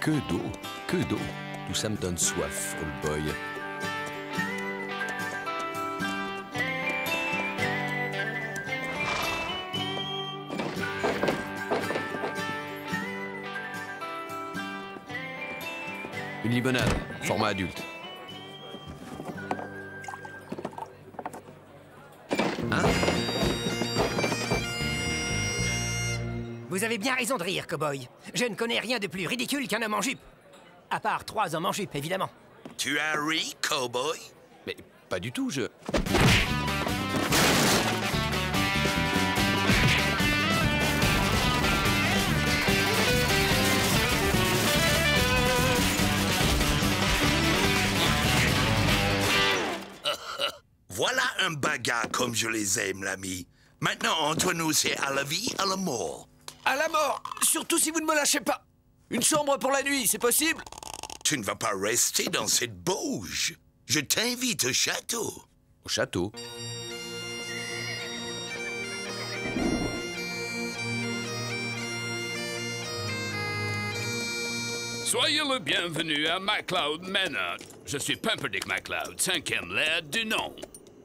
Que d'eau, que d'eau. Tout ça me donne soif, old boy. Une limonade, format adulte. Hein? Vous avez bien raison de rire, cow-boy. Je ne connais rien de plus ridicule qu'un homme en jupe. À part 3 hommes en jupe, évidemment. Tu as ri, cowboy? Mais pas du tout, je... Voilà un bagarre comme je les aime, l'ami. Maintenant, entre nous, c'est à la vie, à la mort. À la mort! Surtout si vous ne me lâchez pas! Une chambre pour la nuit, c'est possible? Tu ne vas pas rester dans cette bauge. Je t'invite au château. Au château? Soyez le bienvenu à MacLeod Manor. Je suis Pumperdick MacLeod, 5e laird du nom.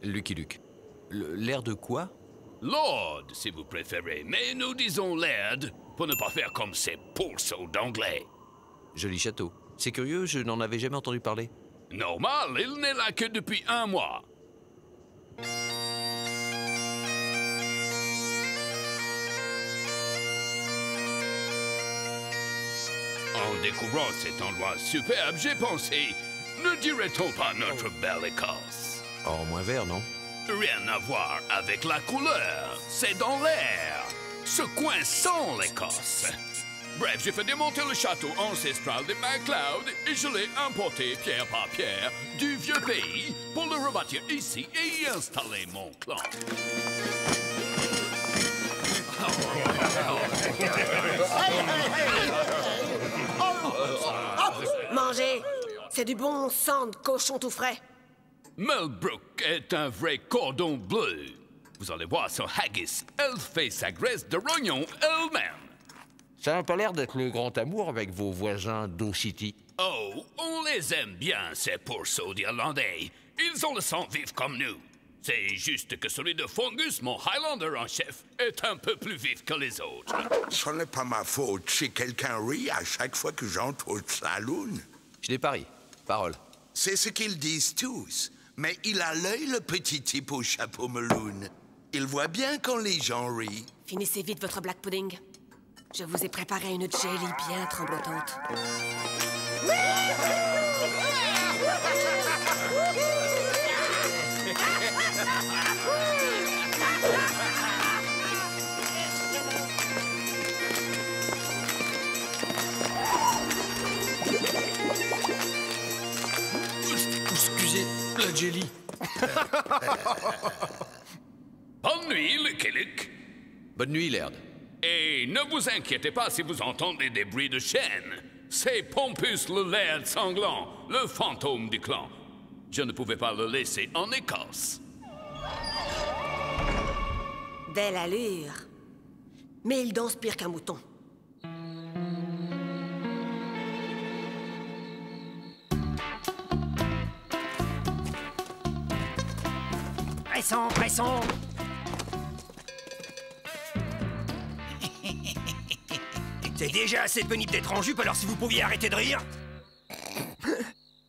Lucky Luke. L'air de quoi? Lord, si vous préférez, mais nous disons laird pour ne pas faire comme ces pourceaux d'anglais. Joli château. C'est curieux, je n'en avais jamais entendu parler. Normal, il n'est là que depuis 1 mois. En découvrant cet endroit superbe, j'ai pensé, ne dirait-on pas notre belle Écosse? Oh, moins vert, non? Rien à voir avec la couleur, c'est dans l'air. Ce coin sent l'Écosse. Bref, j'ai fait démonter le château ancestral de MacLeod et je l'ai importé pierre par pierre du vieux pays pour le rebâtir ici et y installer mon clan. Mangez! C'est du bon sang de cochon tout frais. Melbrook est un vrai cordon bleu. Vous allez voir son haggis. Elle fait sa graisse de rognon elle-même. Ça n'a pas l'air d'être le grand amour avec vos voisins d'O-City. Oh, on les aime bien, ces pourceaux d'Irlandais. Ils ont le sang vif comme nous. C'est juste que celui de Fungus, mon Highlander en chef, est un peu plus vif que les autres. Ce n'est pas ma faute si quelqu'un rit à chaque fois que j'entre au saloon. Je n'ai pas ri. Parole. C'est ce qu'ils disent tous. Mais il a l'œil, le petit type au chapeau meloune. Il voit bien quand les gens rient. Finissez vite votre black pudding. Je vous ai préparé une jelly bien tremblotante. Excusez, la jelly. Bonne nuit, Lucky Luke. Bonne nuit, Laird. Et ne vous inquiétez pas si vous entendez des bruits de chaîne. C'est Pompus le Laird sanglant, le fantôme du clan. Je ne pouvais pas le laisser en Écosse. Belle allure. Mais il danse pire qu'un mouton. Pressons, pressons. C'est déjà assez pénible d'être en jupe, alors si vous pouviez arrêter de rire.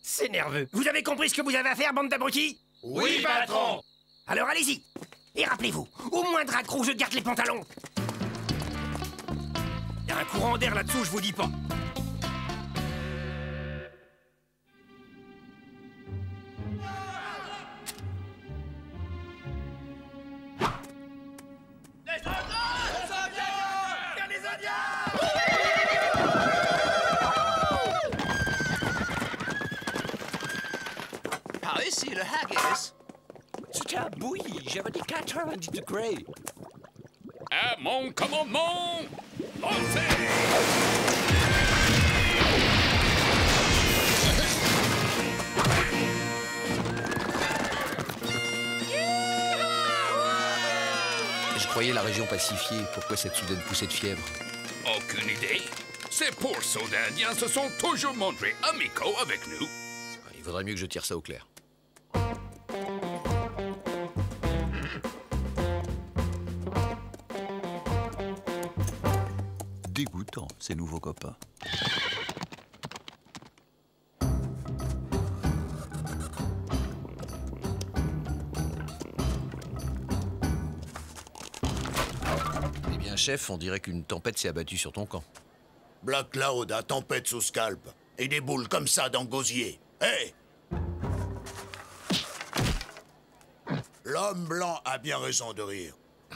C'est nerveux. Vous avez compris ce que vous avez à faire, bande d'abrutis? Oui, patron. Alors allez-y. Et rappelez-vous, au moindre accroc, je garde les pantalons. Il y a un courant d'air là-dessous, je vous dis pas. Par ici, le haggis. C'était à bouillie, j'avais dit 90 degrés. À mon commandement, lancez! Je croyais la région pacifiée. Pourquoi cette soudaine poussée de fièvre? Aucune idée. Ces pourceaux d'Indiens se sont toujours montrés amicaux avec nous. Il vaudrait mieux que je tire ça au clair. Dégoûtant, ces nouveaux copains. Eh bien, chef, on dirait qu'une tempête s'est abattue sur ton camp. Black Cloud a tempête sous scalp. Et des boules comme ça dans gosier. Hé! L'homme blanc a bien raison de rire.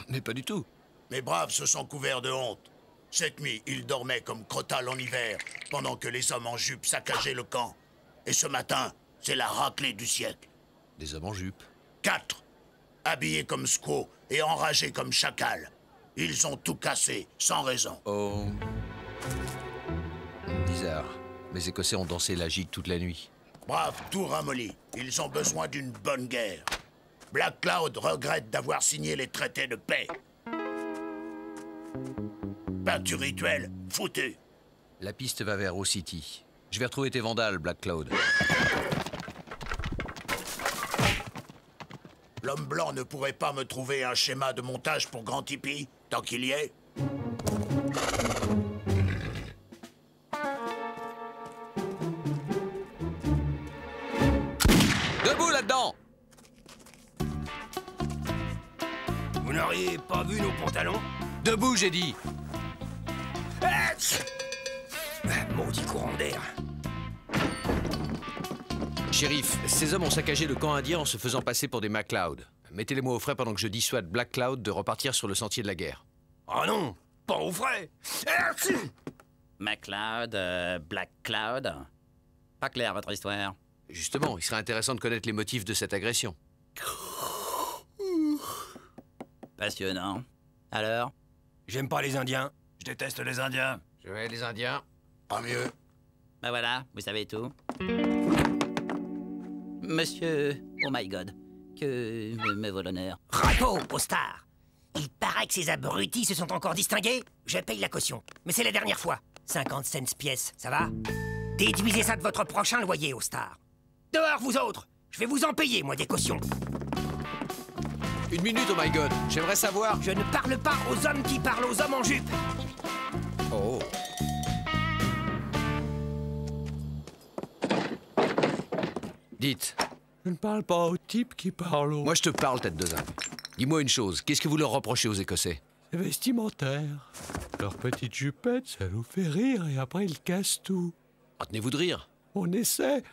Mais pas du tout. Mes braves se sont couverts de honte. Cette nuit, ils dormaient comme Crotal en hiver, pendant que les hommes en jupe saccageaient le camp. Et ce matin, c'est la raclée du siècle. Des hommes en jupe. 4, habillés comme squaws et enragés comme chacals. Ils ont tout cassé, sans raison. Oh... Bizarre. Les Écossais ont dansé la gigue toute la nuit. Brave, tout ramolli. Ils ont besoin d'une bonne guerre. Black Cloud regrette d'avoir signé les traités de paix. Peinture rituelle, foutue. La piste va vers Rose City. Je vais retrouver tes vandales, Black Cloud. L'homme blanc ne pourrait pas me trouver un schéma de montage pour Grand Tipi, tant qu'il y est. Debout là-dedans! Vous n'auriez pas vu nos pantalons? Debout, j'ai dit! Maudit courant d'air. Shérif, ces hommes ont saccagé le camp indien en se faisant passer pour des MacLeod. Mettez-les-moi au frais pendant que je dissuade Black Cloud de repartir sur le sentier de la guerre. Oh non, pas au frais. MacLeod, Black Cloud. Pas clair votre histoire. Justement, il serait intéressant de connaître les motifs de cette agression. Passionnant. Alors? J'aime pas les Indiens. Je déteste les Indiens. Je vais les Indiens. Pas mieux. Ben voilà, vous savez tout. Monsieur... Oh my God. Que me vaut l'honneur. Rapo, au star. Il paraît que ces abrutis se sont encore distingués. Je paye la caution. Mais c'est la dernière fois. 50 cents pièce, ça va? Déduisez ça de votre prochain loyer, au star. Dehors, vous autres. Je vais vous en payer, moi, des cautions. Une minute, oh my god. J'aimerais savoir... Je ne parle pas aux hommes qui parlent aux hommes en jupe. Oh. Dites. Je ne parle pas aux types qui parlent aux... Moi, je te parle, tête de zinc. Dis-moi une chose. Qu'est-ce que vous leur reprochez aux Écossais? C'est vestimentaire. Leur petite jupette, ça nous fait rire et après ils cassent tout. Retenez-vous de rire. On essaie.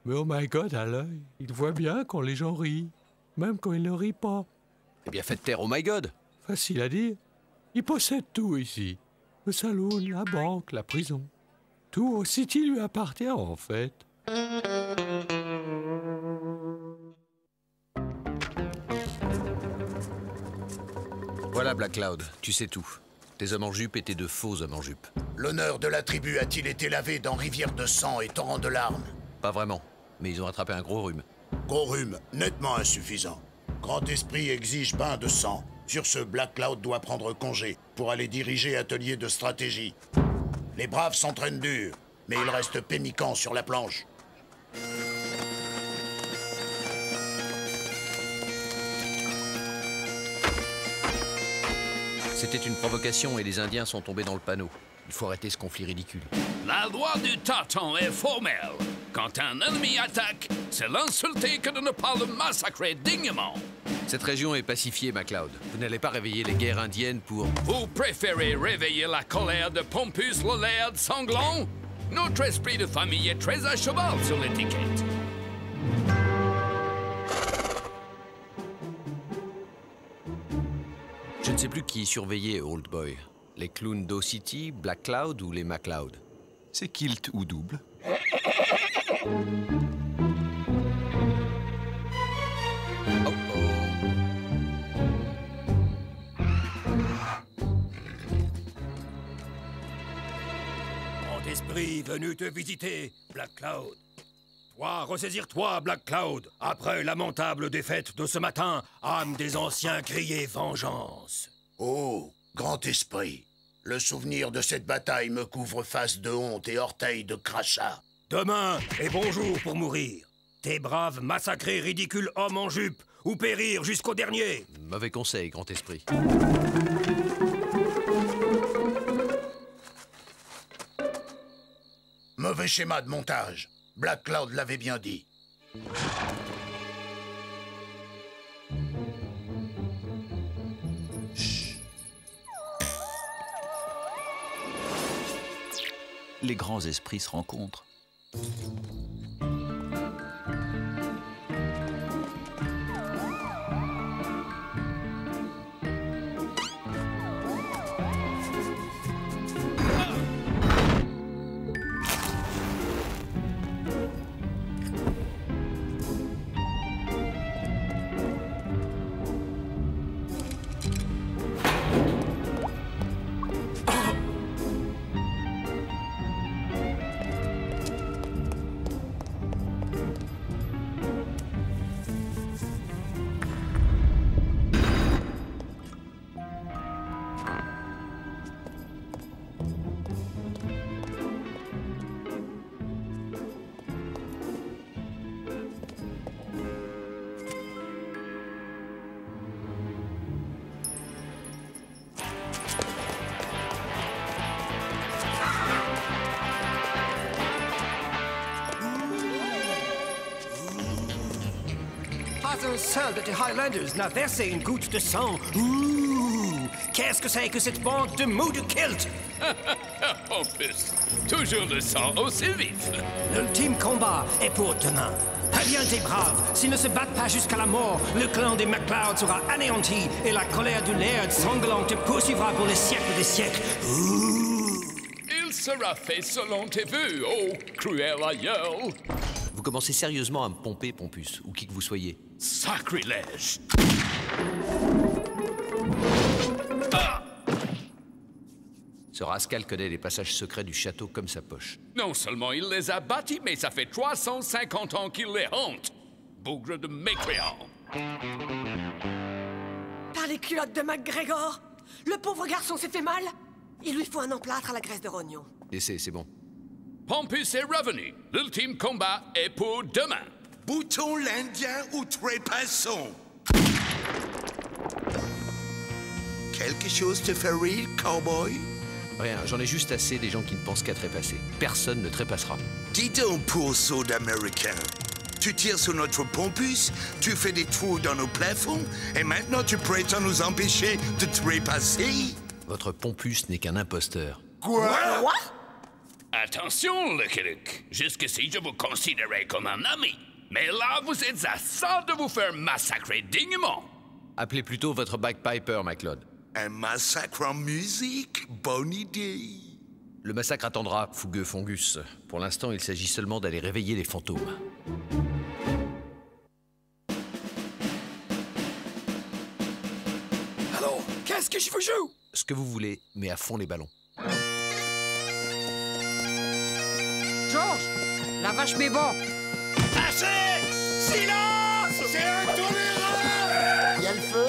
Mais oh my god, à l'œil, ils voient bien quand les gens rient. Même quand ils ne rient pas. Eh bien, faites taire, oh my god. Facile à dire. Ils possèdent tout ici. Le saloon, la banque, la prison. Tout au City lui appartient en fait. Voilà, Black Cloud, tu sais tout. Tes hommes en jupe étaient de faux hommes en jupe. L'honneur de la tribu a-t-il été lavé dans rivière de sang et torrent de larmes? Pas vraiment, mais ils ont attrapé un gros rhume. Gros rhume, nettement insuffisant. Grand Esprit exige bain de sang. Sur ce, Black Cloud doit prendre congé pour aller diriger atelier de stratégie. Les braves s'entraînent dur, mais ils restent pémicants sur la planche. C'était une provocation et les Indiens sont tombés dans le panneau. Il faut arrêter ce conflit ridicule. La loi du tâton est formelle. Quand un ennemi attaque, c'est l'insulter que de ne pas le massacrer dignement. Cette région est pacifiée, MacLeod. Vous n'allez pas réveiller les guerres indiennes pour... Vous préférez réveiller la colère de Pompus le laird sanglant? Notre esprit de famille est très à cheval sur l'étiquette. Je ne sais plus qui surveillait Old Boy. Les clowns d'O City, Black Cloud ou les MacLeod. C'est kilt ou double? Grand esprit venu te visiter, Black Cloud. Toi, ressaisir-toi, Black Cloud. Après lamentable défaite de ce matin, âme des anciens criait vengeance. Oh, grand esprit, le souvenir de cette bataille me couvre face de honte et orteils de crachat. Demain est bonjour pour mourir. Tes braves massacrés ridicules hommes en jupe, ou périr jusqu'au dernier. Mauvais conseil, grand esprit. Mauvais schéma de montage. Black Cloud l'avait bien dit. Les grands esprits se rencontrent. Pas un seul de tes Highlanders n'a versé une goutte de sang. Ouh! Qu'est-ce que c'est que cette bande de mous de kilt? En plus, toujours le sang aussi vif. L'ultime combat est pour demain. Préviens tes braves, s'ils ne se battent pas jusqu'à la mort, le clan des MacLeod sera anéanti et la colère du laird sanglant te poursuivra pour les siècles des siècles. Ouh! Il sera fait selon tes vœux, oh cruel aïeul. Vous commencez sérieusement à me pomper, Pompus, ou qui que vous soyez. Sacrilège. Ce rascal connaît les passages secrets du château comme sa poche. Non seulement il les a bâtis, mais ça fait 350 ans qu'il les hante. Bougre de mécréant. Par les culottes de MacGregor, le pauvre garçon s'est fait mal. Il lui faut un emplâtre à la graisse de rognon. Laissez, c'est bon. Pompus est revenu. L'ultime combat est pour demain. Bouton l'Indien ou trépassons? Quelque chose te fait rire, cowboy? Rien, j'en ai juste assez des gens qui ne pensent qu'à trépasser. Personne ne trépassera. Dis donc, pourceau d'Américain. Tu tires sur notre pompus, tu fais des trous dans nos plafonds, et maintenant tu prétends nous empêcher de trépasser? Votre pompus n'est qu'un imposteur. Quoi? Attention, Lucky Luke. Jusqu'ici, je vous considérais comme un ami. Mais là, vous êtes à ça de vous faire massacrer dignement. Appelez plutôt votre bagpiper, MacLeod. Un massacre en musique? Bonne idée. Le massacre attendra, fougueux Fongus. Pour l'instant, il s'agit seulement d'aller réveiller les fantômes. Alors, qu'est-ce que je vous joue? Ce que vous voulez, mais à fond les ballons. Georges, la vache m'est bon. Assez! Silence! C'est intolérable! Il y a le feu?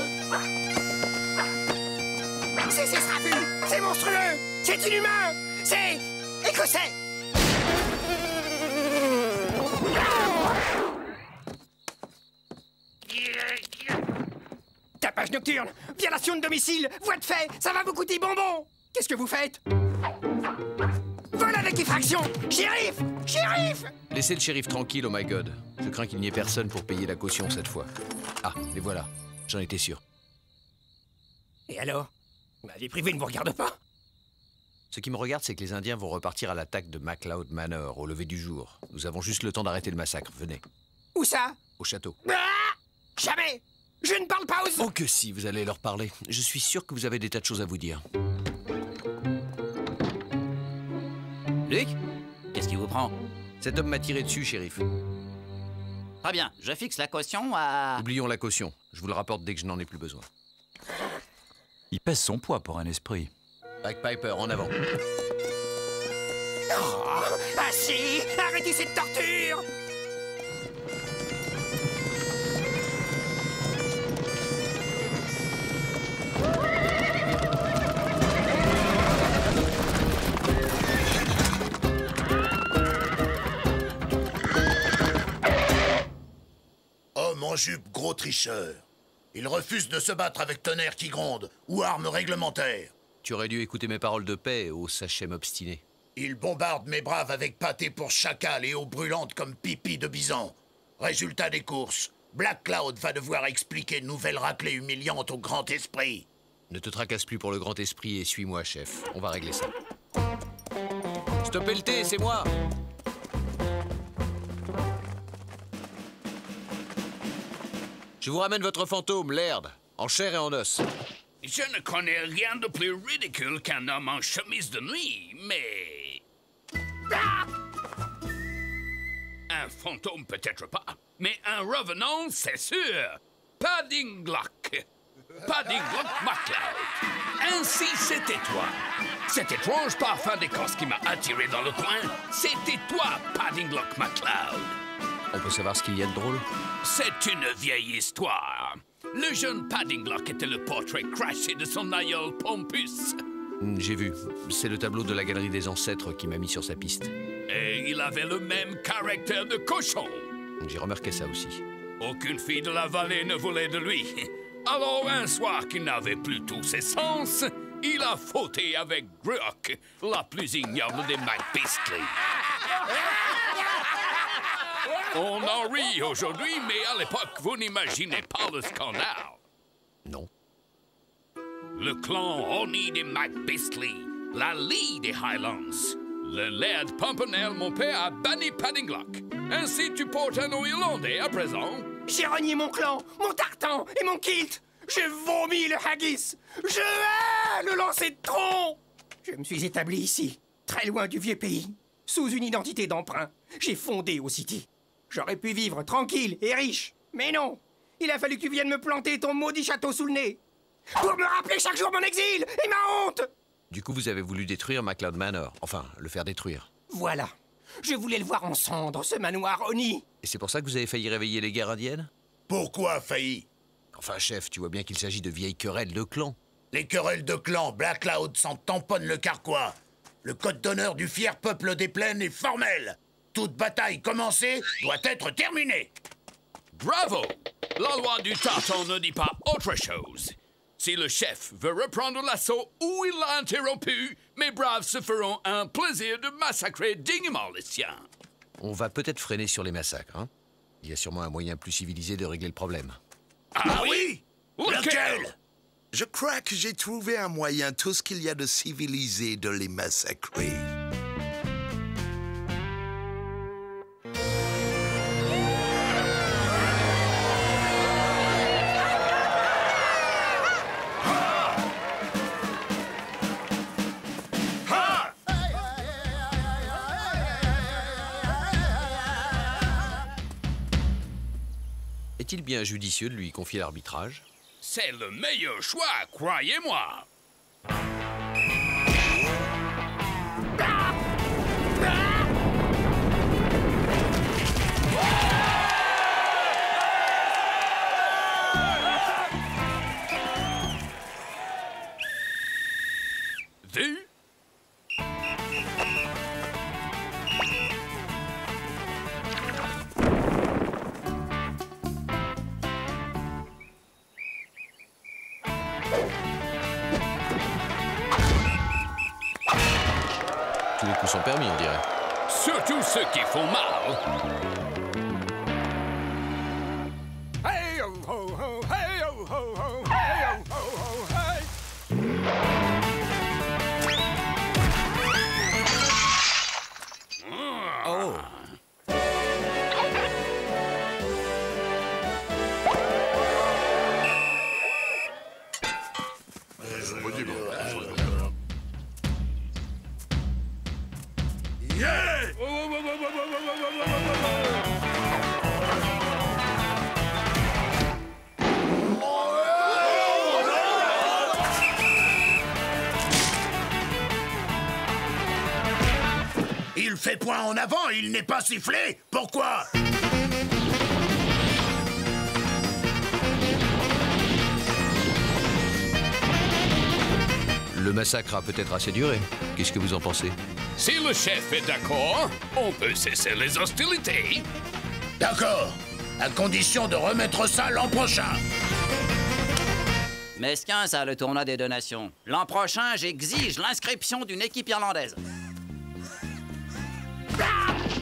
C'est Sravu! C'est monstrueux! C'est inhumain! C'est écossais! Tapage nocturne! Violation de domicile! Voie de fait! Ça va vous coûter bonbon! Qu'est-ce que vous faites? Vol avec effraction! Shérif! Shérif! Laissez le shérif tranquille, oh my god. Je crains qu'il n'y ait personne pour payer la caution cette fois. Ah, les voilà. J'en étais sûr. Et alors? Ma vie privée ne vous regarde pas? Ce qui me regarde, c'est que les Indiens vont repartir à l'attaque de MacLeod Manor au lever du jour. Nous avons juste le temps d'arrêter le massacre. Venez. Où ça? Au château. Ah! Jamais! Je ne parle pas aux... Oh que si, vous allez leur parler. Je suis sûr que vous avez des tas de choses à vous dire. Luc? Qu'est-ce qui vous prend? Cet homme m'a tiré dessus, shérif. Très bien, je fixe la caution à... Oublions la caution. Je vous le rapporte dès que je n'en ai plus besoin. Il pèse son poids pour un esprit. Bagpiper, en avant. Oh, assez! Arrêtez cette torture! Homme en jupe, gros tricheur. Il refuse de se battre avec tonnerre qui gronde ou arme réglementaire. Tu aurais dû écouter mes paroles de paix, ô sachem obstiné. Il bombarde mes braves avec pâté pour chacal et eau brûlante comme pipi de bison. Résultat des courses, Black Cloud va devoir expliquer une nouvelle raclée humiliante au grand esprit. Ne te tracasse plus pour le grand esprit et suis-moi, chef. On va régler ça. Stoppez le thé, c'est moi! Je vous ramène votre fantôme, Laird, en chair et en os. Je ne connais rien de plus ridicule qu'un homme en chemise de nuit, mais... Ah! Un fantôme peut-être pas, mais un revenant, c'est sûr. Paddinglock. Paddinglock MacLeod. Ainsi, c'était toi. Cet étrange parfum d'Écosse qui m'a attiré dans le coin, c'était toi, Paddinglock MacLeod. On peut savoir ce qu'il y a de drôle? C'est une vieille histoire. Le jeune Paddinglock était le portrait craché de son aïeul Pompus. J'ai vu. C'est le tableau de la galerie des ancêtres qui m'a mis sur sa piste. Et il avait le même caractère de cochon. J'ai remarqué ça aussi. Aucune fille de la vallée ne voulait de lui. Alors, un soir qu'il n'avait plus tous ses sens, il a fauté avec Gruoch, la plus ignoble des McBeastly. On en rit aujourd'hui, mais à l'époque, vous n'imaginez pas le scandale. Non. Le clan Oni des McBeastly, la Lee des Highlands, le Laird Pimpernel, mon père, a banni Paddinglock. Ainsi, tu portes un nom irlandais à présent. J'ai renié mon clan, mon tartan et mon kilt. J'ai vomi le haggis. Je hais le lancer de tronc. Je me suis établi ici, très loin du vieux pays, sous une identité d'emprunt. J'ai fondé au City. J'aurais pu vivre tranquille et riche, mais non. Il a fallu que tu viennes me planter ton maudit château sous le nez pour me rappeler chaque jour mon exil et ma honte. Du coup, vous avez voulu détruire MacLeod Manor. Enfin, le faire détruire. Voilà. Je voulais le voir en cendres, ce manoir Oni. Et c'est pour ça que vous avez failli réveiller les guerres indiennes? Pourquoi failli? Enfin, chef, tu vois bien qu'il s'agit de vieilles querelles de clans. Les querelles de clans, Black Cloud s'en tamponne le carquois. Le code d'honneur du fier peuple des plaines est formel. Toute bataille commencée doit être terminée. Bravo! La loi du tartan ne dit pas autre chose. Si le chef veut reprendre l'assaut où il l'a interrompu, mes braves se feront un plaisir de massacrer dignement les siens. On va peut-être freiner sur les massacres, hein? Il y a sûrement un moyen plus civilisé de régler le problème. Ah oui? Lequel? Je crois que j'ai trouvé un moyen tout ce qu'il y a de civilisé de les massacrer. Est-il bien judicieux de lui confier l'arbitrage? C'est le meilleur choix, croyez-moi. Vu? Tous les coups sont permis, on dirait. Surtout ceux qui font mal. Hey ho ho ho, hey ho ho ho, hey ho ho ho, hey. Oh! Il fait point en avant, il n'est pas sifflé. Pourquoi? Le massacre a peut-être assez duré. Qu'est-ce que vous en pensez? Si le chef est d'accord, on peut cesser les hostilités. D'accord, à condition de remettre ça l'an prochain. Mesquin, ça, le tournoi des 2 nations. L'an prochain, j'exige l'inscription d'une équipe irlandaise.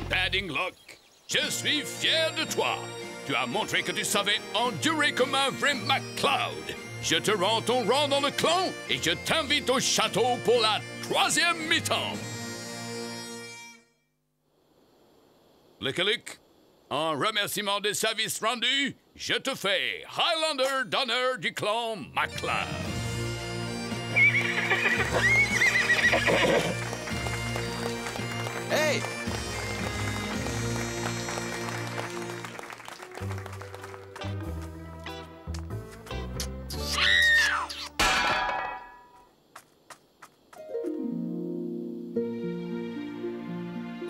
Paddinglock, je suis fier de toi. Tu as montré que tu savais endurer comme un vrai MacLeod. Je te rends ton rang dans le clan et je t'invite au château pour la 3e mi-temps. Lickalick, en remerciement des services rendus, je te fais Highlander d'honneur du clan MacLeod. Hey!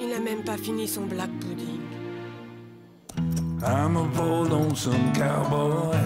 Il n'a même pas fini son black pudding. I'm a bold lonesome cowboy